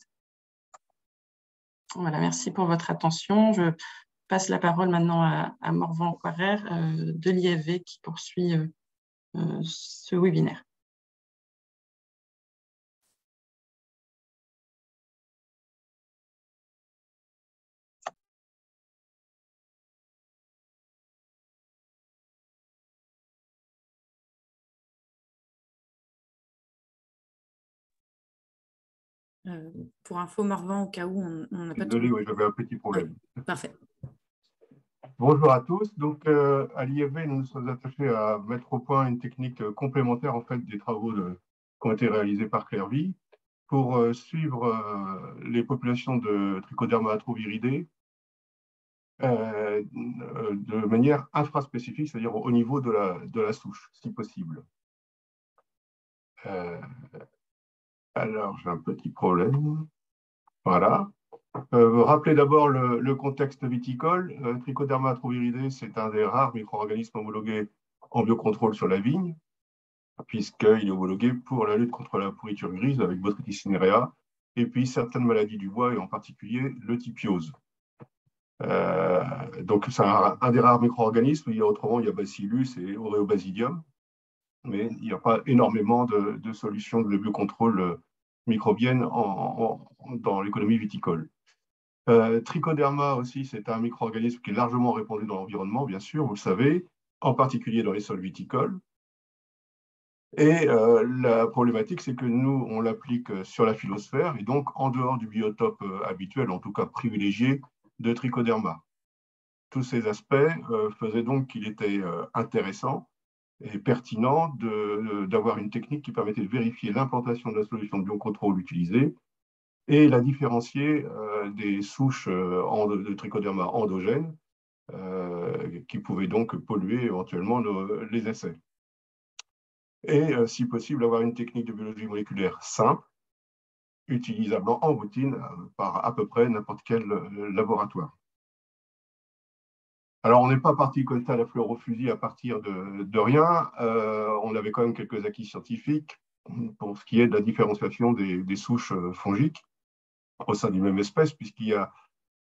Voilà, merci pour votre attention. Je passe la parole maintenant à Morvan Quarrer de l'IFV qui poursuit ce webinaire. Pour info, Morvan, au cas où on n'a pas... Désolé, oui, j'avais un petit problème. Ouais, parfait. Bonjour à tous. Donc, à l'IFV, nous nous sommes attachés à mettre au point une technique complémentaire en fait, des travaux qui ont été réalisés par Clairvy pour suivre les populations de Trichoderma atroviridés de manière infraspécifique, c'est-à-dire au niveau de la souche, si possible. Alors, j'ai un petit problème. Voilà. Rappelez d'abord le contexte viticole. Trichoderma atroviridés, c'est un des rares micro-organismes homologués en biocontrôle sur la vigne, puisqu'il est homologué pour la lutte contre la pourriture grise avec Botrytis cinerea, et puis certaines maladies du bois, et en particulier le typiose. Donc, c'est un des rares micro-organismes. Autrement, il y a Bacillus et Oreobasidium, mais il n'y a pas énormément de solutions de biocontrôle microbienne dans l'économie viticole. Trichoderma aussi, c'est un micro-organisme qui est largement répandu dans l'environnement, bien sûr, vous le savez, en particulier dans les sols viticoles. Et la problématique, c'est que nous, on l'applique sur la phylosphère et donc en dehors du biotope habituel, en tout cas privilégié, de Trichoderma. Tous ces aspects faisaient donc qu'il était intéressant et pertinent d'avoir une technique qui permettait de vérifier l'implantation de la solution de biocontrôle utilisée et la différencier des souches de Trichoderma endogènes qui pouvaient donc polluer éventuellement les essais. Et si possible, avoir une technique de biologie moléculaire simple, utilisable en routine par à peu près n'importe quel laboratoire. Alors, on n'est pas parti comme ça à la fleur au fusil à partir de rien. On avait quand même quelques acquis scientifiques pour ce qui est de la différenciation des souches fongiques au sein d'une même espèce, puisqu'il y a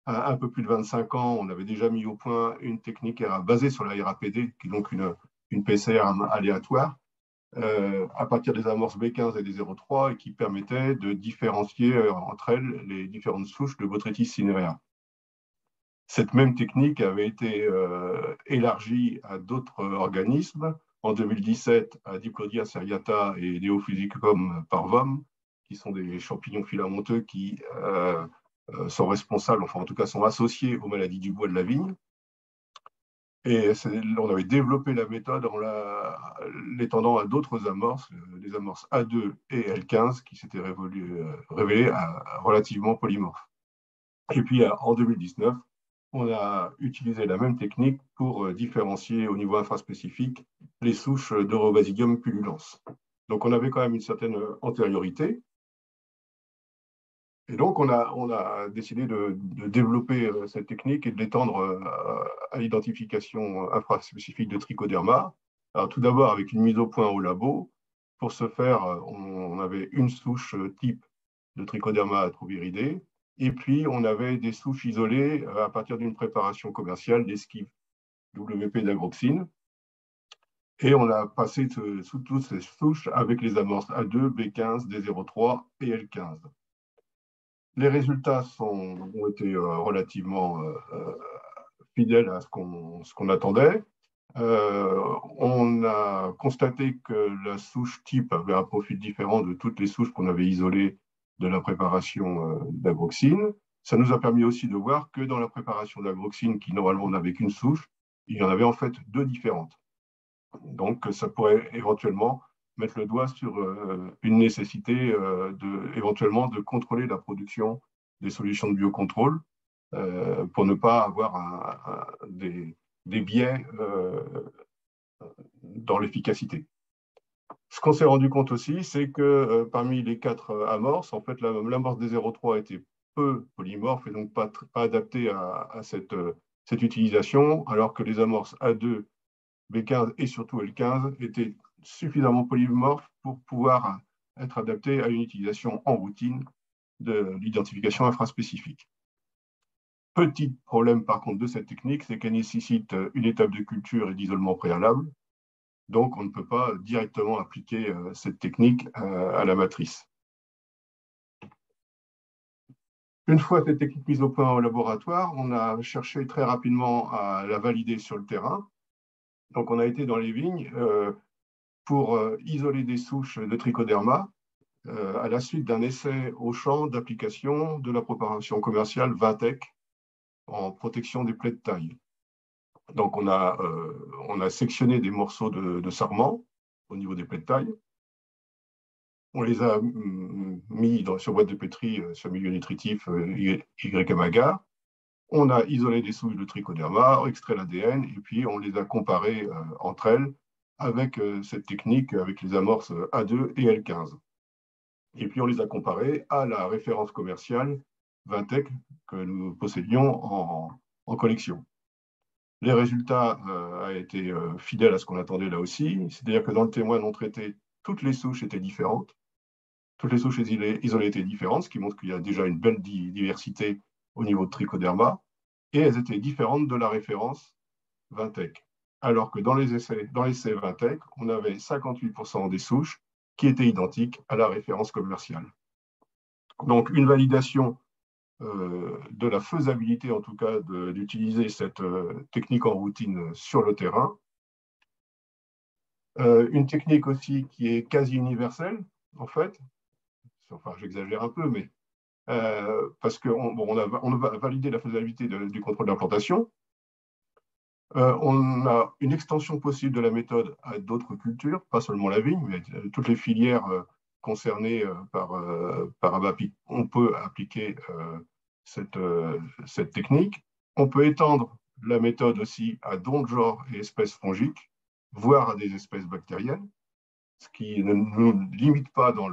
à un peu plus de 25 ans, on avait déjà mis au point une technique basée sur la RAPD, qui est donc une PCR aléatoire, à partir des amorces B15 et des 0,3, et qui permettait de différencier entre elles les différentes souches de Botrytis cinerea. Cette même technique avait été élargie à d'autres organismes. En 2017, à Diplodia seriata et Neophysicum parvum, qui sont des champignons filamenteux qui sont responsables, enfin en tout cas sont associés aux maladies du bois de la vigne. Et on avait développé la méthode en l'étendant à d'autres amorces, les amorces A2 et L15, qui s'étaient révélées relativement polymorphes. Et puis en 2019, on a utilisé la même technique pour différencier au niveau infraspécifique les souches d'Eurobasidium pullulans. Donc on avait quand même une certaine antériorité. Et donc on a décidé de développer cette technique et de l'étendre à l'identification infraspécifique de trichoderma. Alors tout d'abord avec une mise au point au labo. Pour ce faire, on avait une souche type de Trichoderma atroviridae. Et puis, on avait des souches isolées à partir d'une préparation commerciale d'esquive WP d'agroxine. Et on a passé sous toutes ces souches avec les amorces A2, B15, D03 et L15. Les résultats ont été relativement fidèles à ce qu'on attendait. On a constaté que la souche type avait un profil différent de toutes les souches qu'on avait isolées de la préparation d'agroxine. Ça nous a permis aussi de voir que dans la préparation d'agroxine, qui normalement n'avait qu'une souche, il y en avait en fait deux différentes. Donc ça pourrait éventuellement mettre le doigt sur une nécessité éventuellement de contrôler la production des solutions de biocontrôle pour ne pas avoir des biais dans l'efficacité. Ce qu'on s'est rendu compte aussi, c'est que parmi les 4 amorces, en fait, l'amorce des 0,3 était peu polymorphe et donc pas adaptée à cette utilisation, alors que les amorces A2, B15 et surtout L15 étaient suffisamment polymorphes pour pouvoir être adaptées à une utilisation en routine de l'identification infraspécifique. Petit problème par contre de cette technique, c'est qu'elle nécessite une étape de culture et d'isolement préalable. Donc, on ne peut pas directement appliquer cette technique à la matrice. Une fois cette technique mise au point au laboratoire, on a cherché très rapidement à la valider sur le terrain. Donc, on a été dans les vignes pour isoler des souches de trichoderma à la suite d'un essai au champ d'application de la préparation commerciale Vintec en protection des plaies de taille. Donc, on a sectionné des morceaux de sarment au niveau des plaies de taille. On les a mis sur boîte de pétri sur milieu nutritif YM agar. On a isolé des souches de trichoderma, extrait l'ADN, et puis on les a comparées entre elles avec cette technique, avec les amorces A2 et L15. Et puis on les a comparées à la référence commerciale Vintec que nous possédions en collection. Les résultats ont été fidèles à ce qu'on attendait là aussi, c'est-à-dire que dans le témoin non traité, toutes les souches étaient différentes. Toutes les souches isolées étaient différentes, ce qui montre qu'il y a déjà une belle diversité au niveau de trichoderma, et elles étaient différentes de la référence Vintec. Alors que dans l'essai Vintec, on avait 58% des souches qui étaient identiques à la référence commerciale. Donc une validation de la faisabilité, en tout cas, d'utiliser cette technique en routine sur le terrain. Une technique aussi qui est quasi universelle, en fait. Enfin, j'exagère un peu, mais parce qu'on a validé la faisabilité du contrôle d'implantation. On a une extension possible de la méthode à d'autres cultures, pas seulement la vigne, mais toutes les filières concernées par Abapic. On peut appliquer cette technique. On peut étendre la méthode aussi à d'autres genres et espèces fongiques, voire à des espèces bactériennes, ce qui ne nous limite pas dans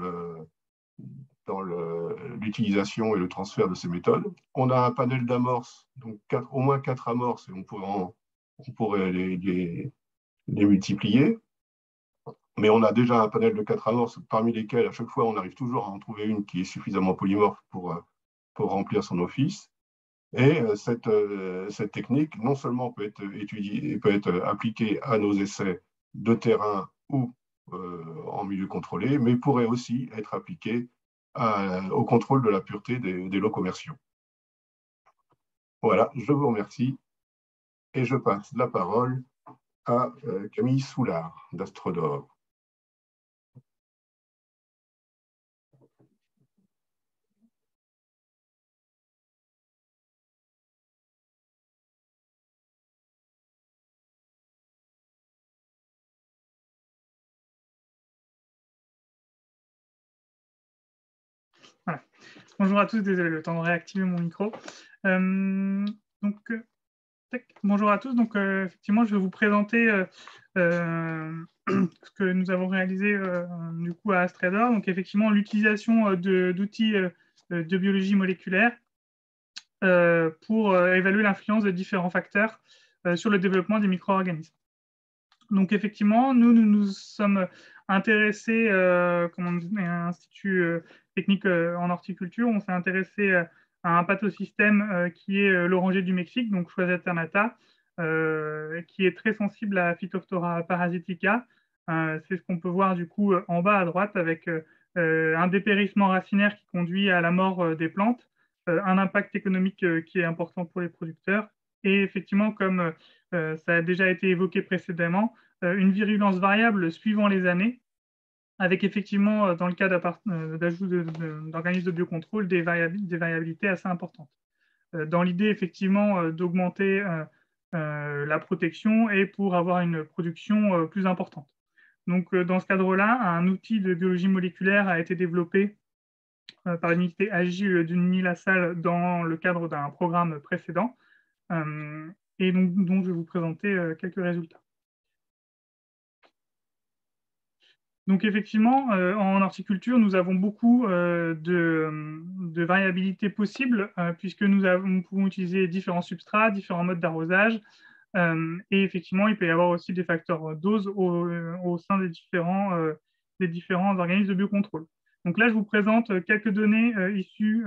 l'utilisation et le transfert de ces méthodes. On a un panel d'amorces, donc au moins 4 amorces, et on pourrait les multiplier. Mais on a déjà un panel de 4 amorces, parmi lesquelles, à chaque fois, on arrive toujours à en trouver une qui est suffisamment polymorphe pour remplir son office. Et cette technique, non seulement peut être étudiée, peut être appliquée à nos essais de terrain ou en milieu contrôlé, mais pourrait aussi être appliquée au contrôle de la pureté des lots commerciaux. Voilà, je vous remercie et je passe la parole à Camille Soulard d'Astrodor. Voilà. Bonjour à tous, désolé, le temps de réactiver mon micro. Bonjour à tous. Donc, effectivement, je vais vous présenter ce que nous avons réalisé du coup à Astrodor. Donc, effectivement, l'utilisation d'outils de biologie moléculaire pour évaluer l'influence de différents facteurs sur le développement des micro-organismes. Donc, effectivement, nous sommes intéressés, comme on dit, à l'Institut technique en horticulture, on s'est intéressé à un pathosystème qui est l'oranger du Mexique, donc Choisette alternata, qui est très sensible à Phytophthora parasitica. C'est ce qu'on peut voir du coup en bas à droite avec un dépérissement racinaire qui conduit à la mort des plantes, un impact économique qui est important pour les producteurs, et effectivement, comme ça a déjà été évoqué précédemment, une virulence variable suivant les années, avec effectivement, dans le cas d'ajout d'organismes de biocontrôle, des variabilités assez importantes. Dans l'idée, effectivement, d'augmenter la protection et pour avoir une production plus importante. Donc, dans ce cadre-là, un outil de biologie moléculaire a été développé par l'unité Agile d'Uni La Salle dans le cadre d'un programme précédent, et donc, dont je vais vous présenter quelques résultats. Donc effectivement, en horticulture, nous avons beaucoup de variabilité possible, puisque nous pouvons utiliser différents substrats, différents modes d'arrosage, et effectivement, il peut y avoir aussi des facteurs dose au sein des différents organismes de biocontrôle. Donc là, je vous présente quelques données issues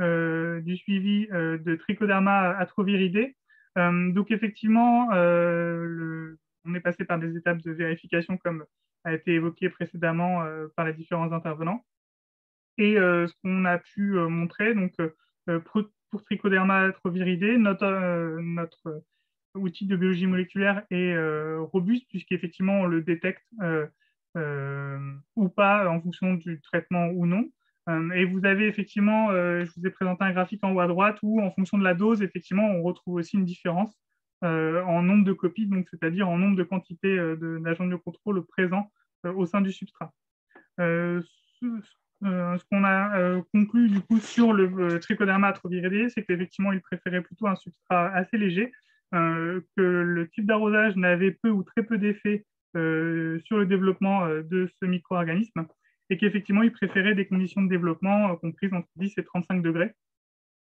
du suivi de Trichoderma atroviridés. Donc effectivement, on est passé par des étapes de vérification comme a été évoqué précédemment par les différents intervenants. Et ce qu'on a pu montrer, donc pour Trichoderma atroviridés, notre outil de biologie moléculaire est robuste, puisqu'effectivement on le détecte ou pas en fonction du traitement ou non. Et vous avez effectivement, je vous ai présenté un graphique en haut à droite où en fonction de la dose, effectivement, on retrouve aussi une différence en nombre de copies, donc c'est-à-dire en nombre de quantités d'agents de contrôle présents au sein du substrat. Ce qu'on a conclu du coup sur le Trichoderma atroviridés, c'est qu'effectivement, il préférait plutôt un substrat assez léger, que le type d'arrosage n'avait peu ou très peu d'effet sur le développement de ce micro-organisme, et qu'effectivement, il préférait des conditions de développement comprises entre 10 et 35 degrés,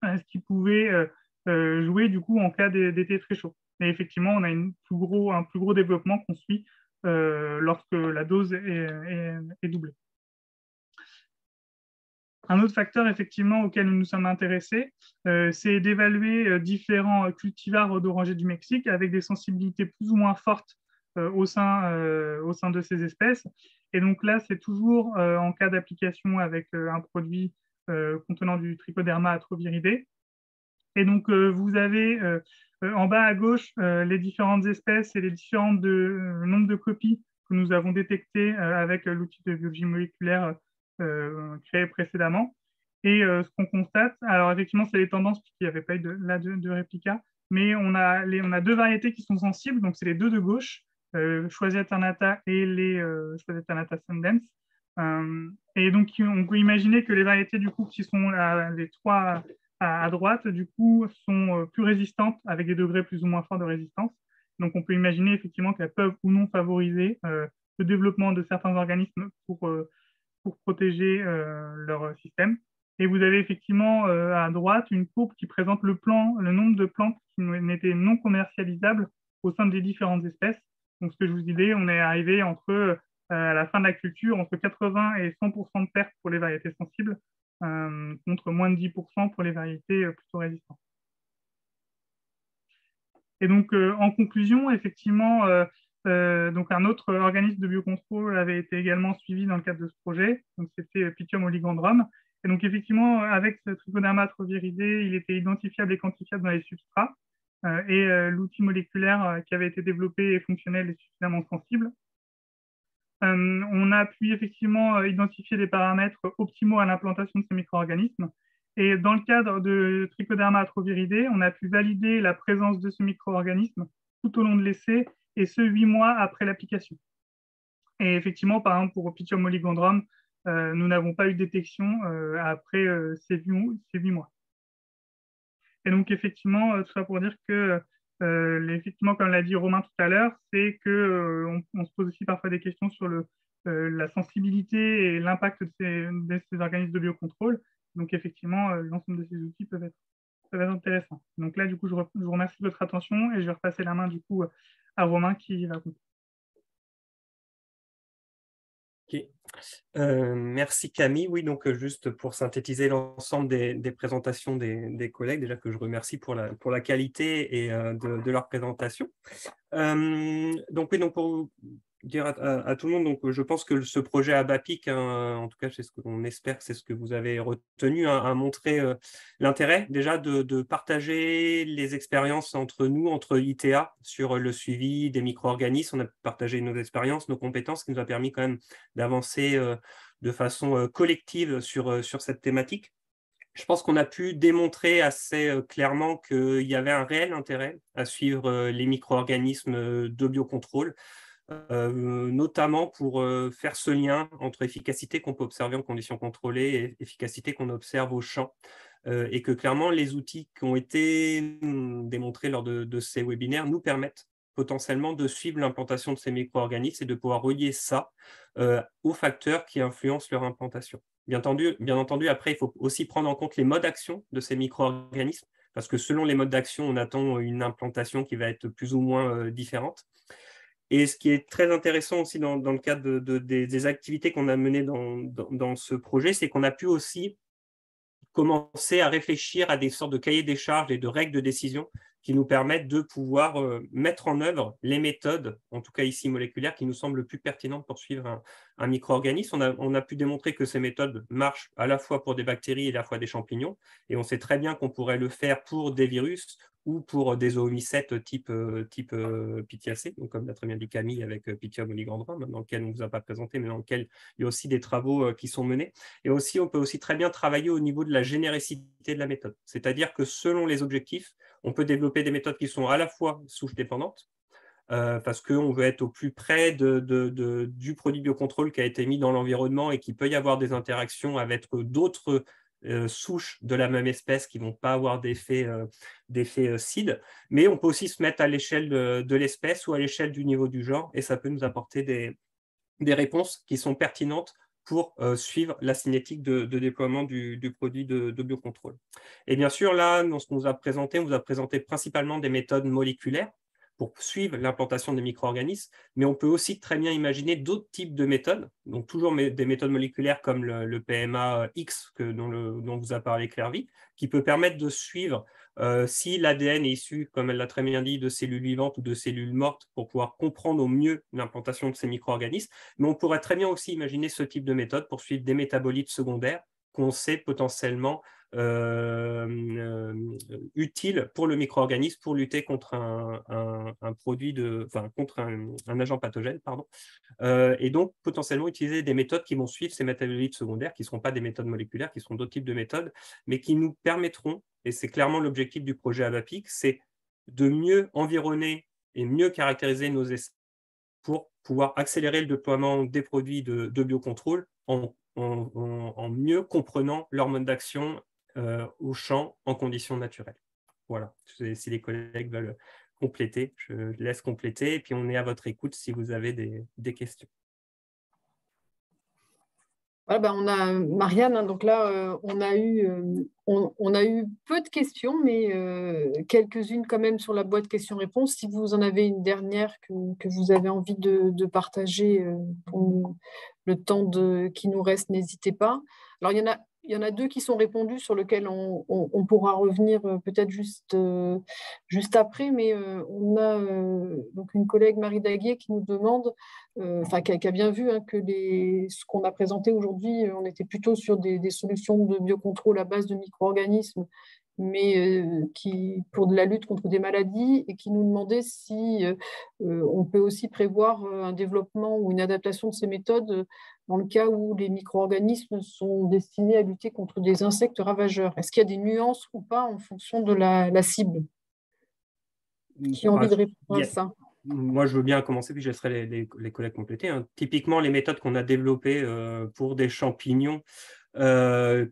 ce qui pouvait jouer du coup en cas d'été très chaud. Et effectivement, on a un plus gros développement qu'on suit lorsque la dose est doublée. Un autre facteur effectivement auquel nous nous sommes intéressés, c'est d'évaluer différents cultivars d'oranger du Mexique avec des sensibilités plus ou moins fortes au sein de ces espèces. Et donc là, c'est toujours en cas d'application avec un produit contenant du Trichoderma atroviridés. Et donc, vous avez en bas à gauche les différentes espèces et les différents nombres de copies que nous avons détectées avec l'outil de biologie moléculaire créé précédemment. Et ce qu'on constate, alors effectivement, c'est les tendances, puisqu'il n'y avait pas eu de réplica, mais on a deux variétés qui sont sensibles, donc c'est les deux de gauche, Choisette alternata et les Choisette alternata ascendens. Et donc, on peut imaginer que les variétés du coup qui sont les trois à droite, du coup, sont plus résistantes avec des degrés plus ou moins forts de résistance. Donc, on peut imaginer effectivement qu'elles peuvent ou non favoriser le développement de certains organismes pour protéger leur système. Et vous avez effectivement à droite une courbe qui présente le nombre de plantes qui n'étaient non commercialisables au sein des différentes espèces. Donc, ce que je vous disais, on est arrivé à la fin de la culture, entre 80 et 100% de pertes pour les variétés sensibles, contre moins de 10% pour les variétés plutôt résistantes. Et donc, en conclusion, effectivement, donc un autre organisme de biocontrôle avait été également suivi dans le cadre de ce projet, donc c'était Pythium oligandrum. Et donc, effectivement, avec ce Trichoderma atroviridé, il était identifiable et quantifiable dans les substrats, et l'outil moléculaire qui avait été développé est fonctionnel et suffisamment sensible. On a pu effectivement identifier des paramètres optimaux à l'implantation de ces micro-organismes. Et dans le cadre de Trichoderma atroviridé, on a pu valider la présence de ce micro-organisme tout au long de l'essai, et ce 8 mois après l'application. Et effectivement, par exemple, pour Pythium oligandrum, nous n'avons pas eu de détection après ces 8 mois. Et donc, effectivement, tout ça pour dire que, effectivement, comme l'a dit Romain tout à l'heure, c'est qu'on on se pose aussi parfois des questions sur la sensibilité et l'impact de ces organismes de biocontrôle. Donc, effectivement, l'ensemble de ces outils peuvent être intéressants. Donc là, du coup, je vous remercie de votre attention et je vais repasser la main, du coup, à Romain qui va conclure. Ok. Merci Camille. Oui, donc juste pour synthétiser l'ensemble des présentations des collègues, déjà que je remercie pour la qualité et de leur présentation. Donc oui, donc pour dire à tout le monde, donc je pense que ce projet ABAPIC, en tout cas c'est ce qu'on espère, c'est ce que vous avez retenu, a montré l'intérêt déjà de partager les expériences entre nous, entre ITA, sur le suivi des micro-organismes. On a partagé nos expériences, nos compétences, qui nous a permis quand même d'avancer de façon collective sur cette thématique. Je pense qu'on a pu démontrer assez clairement qu'il y avait un réel intérêt à suivre les micro-organismes de biocontrôle, notamment pour faire ce lien entre efficacité qu'on peut observer en conditions contrôlées et efficacité qu'on observe au champ. Et que clairement, les outils qui ont été démontrés lors de ces webinaires nous permettent potentiellement de suivre l'implantation de ces micro-organismes et de pouvoir relier ça aux facteurs qui influencent leur implantation. Bien entendu, après, il faut aussi prendre en compte les modes d'action de ces micro-organismes, parce que selon les modes d'action, on attend une implantation qui va être plus ou moins différente. Et ce qui est très intéressant aussi dans le cadre des activités qu'on a menées dans ce projet, c'est qu'on a pu aussi commencer à réfléchir à des sortes de cahiers des charges et de règles de décision qui nous permettent de pouvoir mettre en œuvre les méthodes, en tout cas ici moléculaires, qui nous semblent le plus pertinentes pour suivre un micro-organisme. On a pu démontrer que ces méthodes marchent à la fois pour des bactéries et à la fois des champignons, et on sait très bien qu'on pourrait le faire pour des virus ou pour des oomycètes type Pithiacées, donc comme l'a très bien dit Camille avec Pythium oligandrum, dans lequel on ne vous a pas présenté, mais dans lequel il y a aussi des travaux qui sont menés. Et aussi, on peut aussi très bien travailler au niveau de la généricité de la méthode. C'est-à-dire que selon les objectifs, on peut développer des méthodes qui sont à la fois souche dépendantes, parce qu'on veut être au plus près du produit biocontrôle qui a été mis dans l'environnement et qui peut y avoir des interactions avec d'autres souches de la même espèce qui ne vont pas avoir d'effet CID, mais on peut aussi se mettre à l'échelle de l'espèce ou à l'échelle du niveau du genre, et ça peut nous apporter des réponses qui sont pertinentes pour suivre la cinétique de déploiement du produit de biocontrôle. Et bien sûr, là, dans ce qu'on vous a présenté, on vous a présenté principalement des méthodes moléculaires pour suivre l'implantation des micro-organismes, mais on peut aussi très bien imaginer d'autres types de méthodes, donc toujours des méthodes moléculaires comme le PMA-X dont vous a parlé Claire Vie, qui peut permettre de suivre si l'ADN est issu, comme elle l'a très bien dit, de cellules vivantes ou de cellules mortes, pour pouvoir comprendre au mieux l'implantation de ces micro-organismes. Mais on pourrait très bien aussi imaginer ce type de méthode pour suivre des métabolites secondaires qu'on sait potentiellement utile pour le micro-organisme pour lutter contre contre un agent pathogène, pardon. Et donc potentiellement utiliser des méthodes qui vont suivre ces métabolites secondaires, qui ne seront pas des méthodes moléculaires, qui seront d'autres types de méthodes, mais qui nous permettront, et c'est clairement l'objectif du projet ABAPIC, c'est de mieux environner et mieux caractériser nos essais pour pouvoir accélérer le déploiement des produits de biocontrôle en mieux comprenant leur mode d'action au champ en conditions naturelles. Voilà, si les collègues veulent compléter, je laisse compléter, et puis on est à votre écoute si vous avez des questions. Voilà, on a Marianne, hein, donc là, on a eu peu de questions, mais quelques-unes quand même sur la boîte questions-réponses. Si vous en avez une dernière que vous avez envie de partager pour le temps qui nous reste, n'hésitez pas. Alors, il y en a il y en a deux qui sont répondus sur lesquels on pourra revenir peut-être juste après, mais on a donc une collègue, Marie Daguier, qui nous demande, qui a bien vu que ce qu'on a présenté aujourd'hui, on était plutôt sur des solutions de biocontrôle à base de micro-organismes, mais pour de la lutte contre des maladies, et qui nous demandait si on peut aussi prévoir un développement ou une adaptation de ces méthodes dans le cas où les micro-organismes sont destinés à lutter contre des insectes ravageurs. Est-ce qu'il y a des nuances ou pas en fonction de la cible? Qui a envie de répondre à ça? Moi, je veux bien commencer, puis je laisserai les collègues compléter. Typiquement, les méthodes qu'on a développées pour des champignons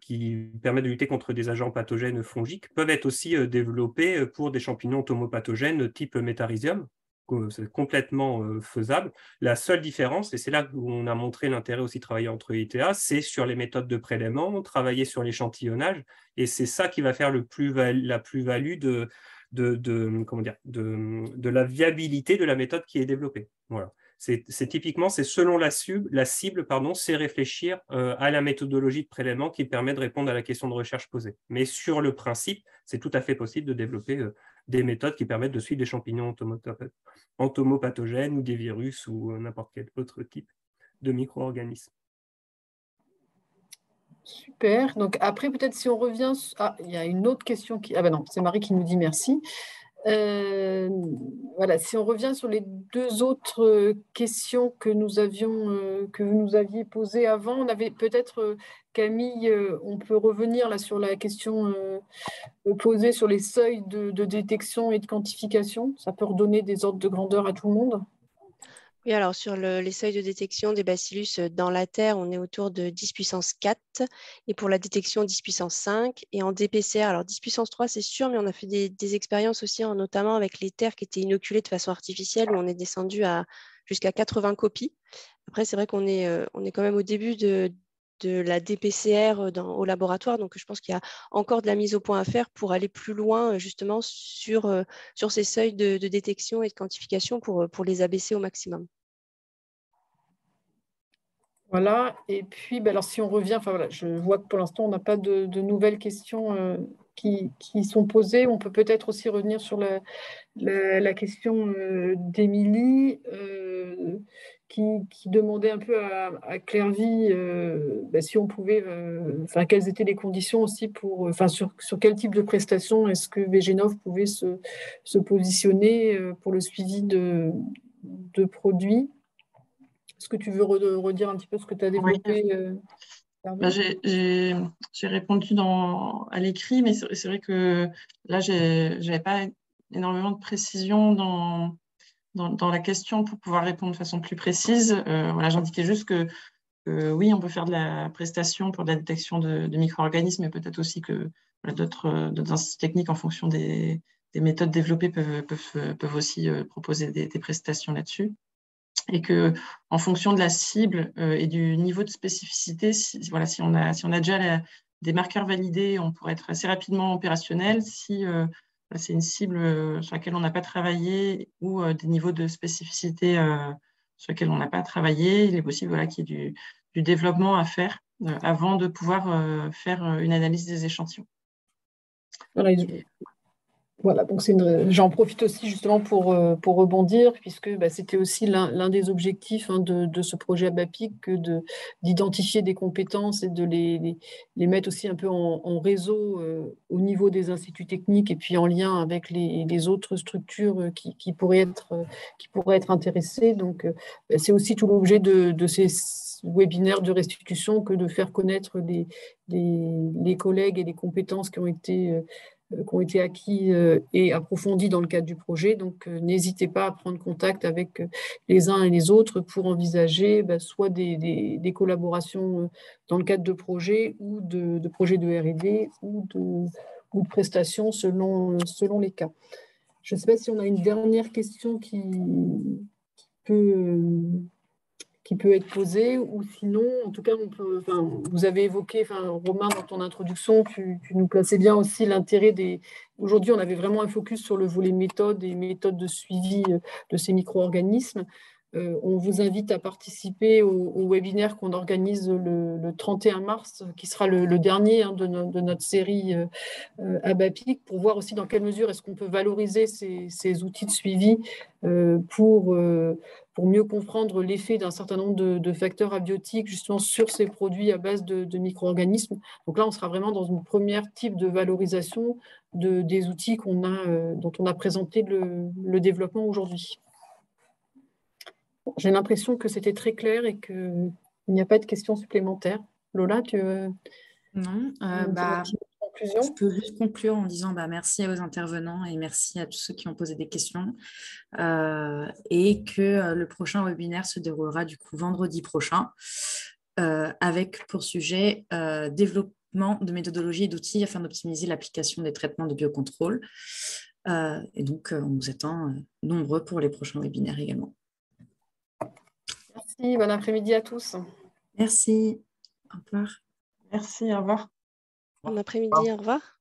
qui permettent de lutter contre des agents pathogènes fongiques peuvent être aussi développées pour des champignons entomopathogènes type Métarhizium. C'est complètement faisable. La seule différence, et c'est là où on a montré l'intérêt aussi de travailler entre ITA, c'est sur les méthodes de prélèvement, travailler sur l'échantillonnage, et c'est ça qui va faire la plus-value de la viabilité de la méthode qui est développée. Voilà. C'est typiquement, c'est selon la cible, c'est réfléchir à la méthodologie de prélèvement qui permet de répondre à la question de recherche posée. Mais sur le principe, c'est tout à fait possible de développer des méthodes qui permettent de suivre des champignons entomopathogènes ou des virus ou n'importe quel autre type de micro-organisme. Super. Donc après, peut-être si on revient... il y a une autre question qui... Ah ben non, c'est Marie qui nous dit merci. Voilà, si on revient sur les deux autres questions que vous nous aviez posées avant, on avait peut-être, Camille, on peut revenir là sur la question posée sur les seuils de détection et de quantification. Ça peut redonner des ordres de grandeur à tout le monde. Oui, alors sur les seuils de détection des bacillus dans la terre, on est autour de 10 puissance 4 et pour la détection 10 puissance 5 et en DPCR, alors 10 puissance 3 c'est sûr, mais on a fait des expériences aussi notamment avec les terres qui étaient inoculées de façon artificielle où on est descendu jusqu'à 80 copies. Après, c'est vrai qu'on est quand même au début de la DPCR au laboratoire, donc je pense qu'il y a encore de la mise au point à faire pour aller plus loin justement sur ces seuils de détection et de quantification pour les abaisser au maximum. Voilà, et puis alors si on revient, je vois que pour l'instant on n'a pas de nouvelles questions qui sont posées. On peut peut-être aussi revenir sur la question d'Émilie qui demandait un peu à Clairvy si on pouvait, quelles étaient les conditions aussi sur quel type de prestations est-ce que VGnov pouvait se positionner pour le suivi de produits. Est-ce que tu veux redire un petit peu ce que tu as développé? J'ai répondu à l'écrit, mais c'est vrai que là, je n'avais pas énormément de précision dans la question pour pouvoir répondre de façon plus précise. J'indiquais juste que oui, on peut faire de la prestation pour de la détection de micro-organismes, mais peut-être aussi que d'autres instituts techniques, en fonction des méthodes développées, peuvent aussi proposer des prestations là-dessus. Et que, en fonction de la cible et du niveau de spécificité, si on a déjà des marqueurs validés, on pourrait être assez rapidement opérationnel. Si c'est une cible sur laquelle on n'a pas travaillé ou des niveaux de spécificité sur lesquels on n'a pas travaillé, il est possible qu'il y ait du développement à faire avant de pouvoir faire une analyse des échantillons. Voilà, donc j'en profite aussi justement pour rebondir, puisque c'était aussi l'un des objectifs de ce projet ABAPIC, d'identifier des compétences et de les mettre aussi un peu en réseau au niveau des instituts techniques et puis en lien avec les autres structures qui pourraient être intéressées. Donc, c'est aussi tout l'objet de ces webinaires de restitution que de faire connaître les collègues et les compétences qui ont été acquis et approfondis dans le cadre du projet. Donc, n'hésitez pas à prendre contact avec les uns et les autres pour envisager soit des collaborations dans le cadre de projets ou de projets de R&D ou de prestations selon les cas. Je ne sais pas si on a une dernière question qui peut être posée, ou sinon, en tout cas, vous avez évoqué, Romain, dans ton introduction, tu nous plaçais bien aussi l'intérêt Aujourd'hui, on avait vraiment un focus sur le volet méthode et méthode de suivi de ces micro-organismes. on vous invite à participer au webinaire qu'on organise le 31 mars, qui sera le dernier de notre série ABAPIC, pour voir aussi dans quelle mesure est-ce qu'on peut valoriser ces outils de suivi pour mieux comprendre l'effet d'un certain nombre de facteurs abiotiques justement sur ces produits à base de micro-organismes. Donc là, on sera vraiment dans une première type de valorisation des outils dont on a présenté le développement aujourd'hui. J'ai l'impression que c'était très clair et qu'il n'y a pas de questions supplémentaires. Lola, tu veux Non, conclusion? je peux juste conclure en disant merci aux intervenants et merci à tous ceux qui ont posé des questions et que le prochain webinaire se déroulera du coup vendredi prochain avec pour sujet développement de méthodologies et d'outils afin d'optimiser l'application des traitements de biocontrôle. Et donc, on vous attend nombreux pour les prochains webinaires également. Merci, bon après-midi à tous. Merci, au revoir. Merci, au revoir. Bon après-midi, au revoir.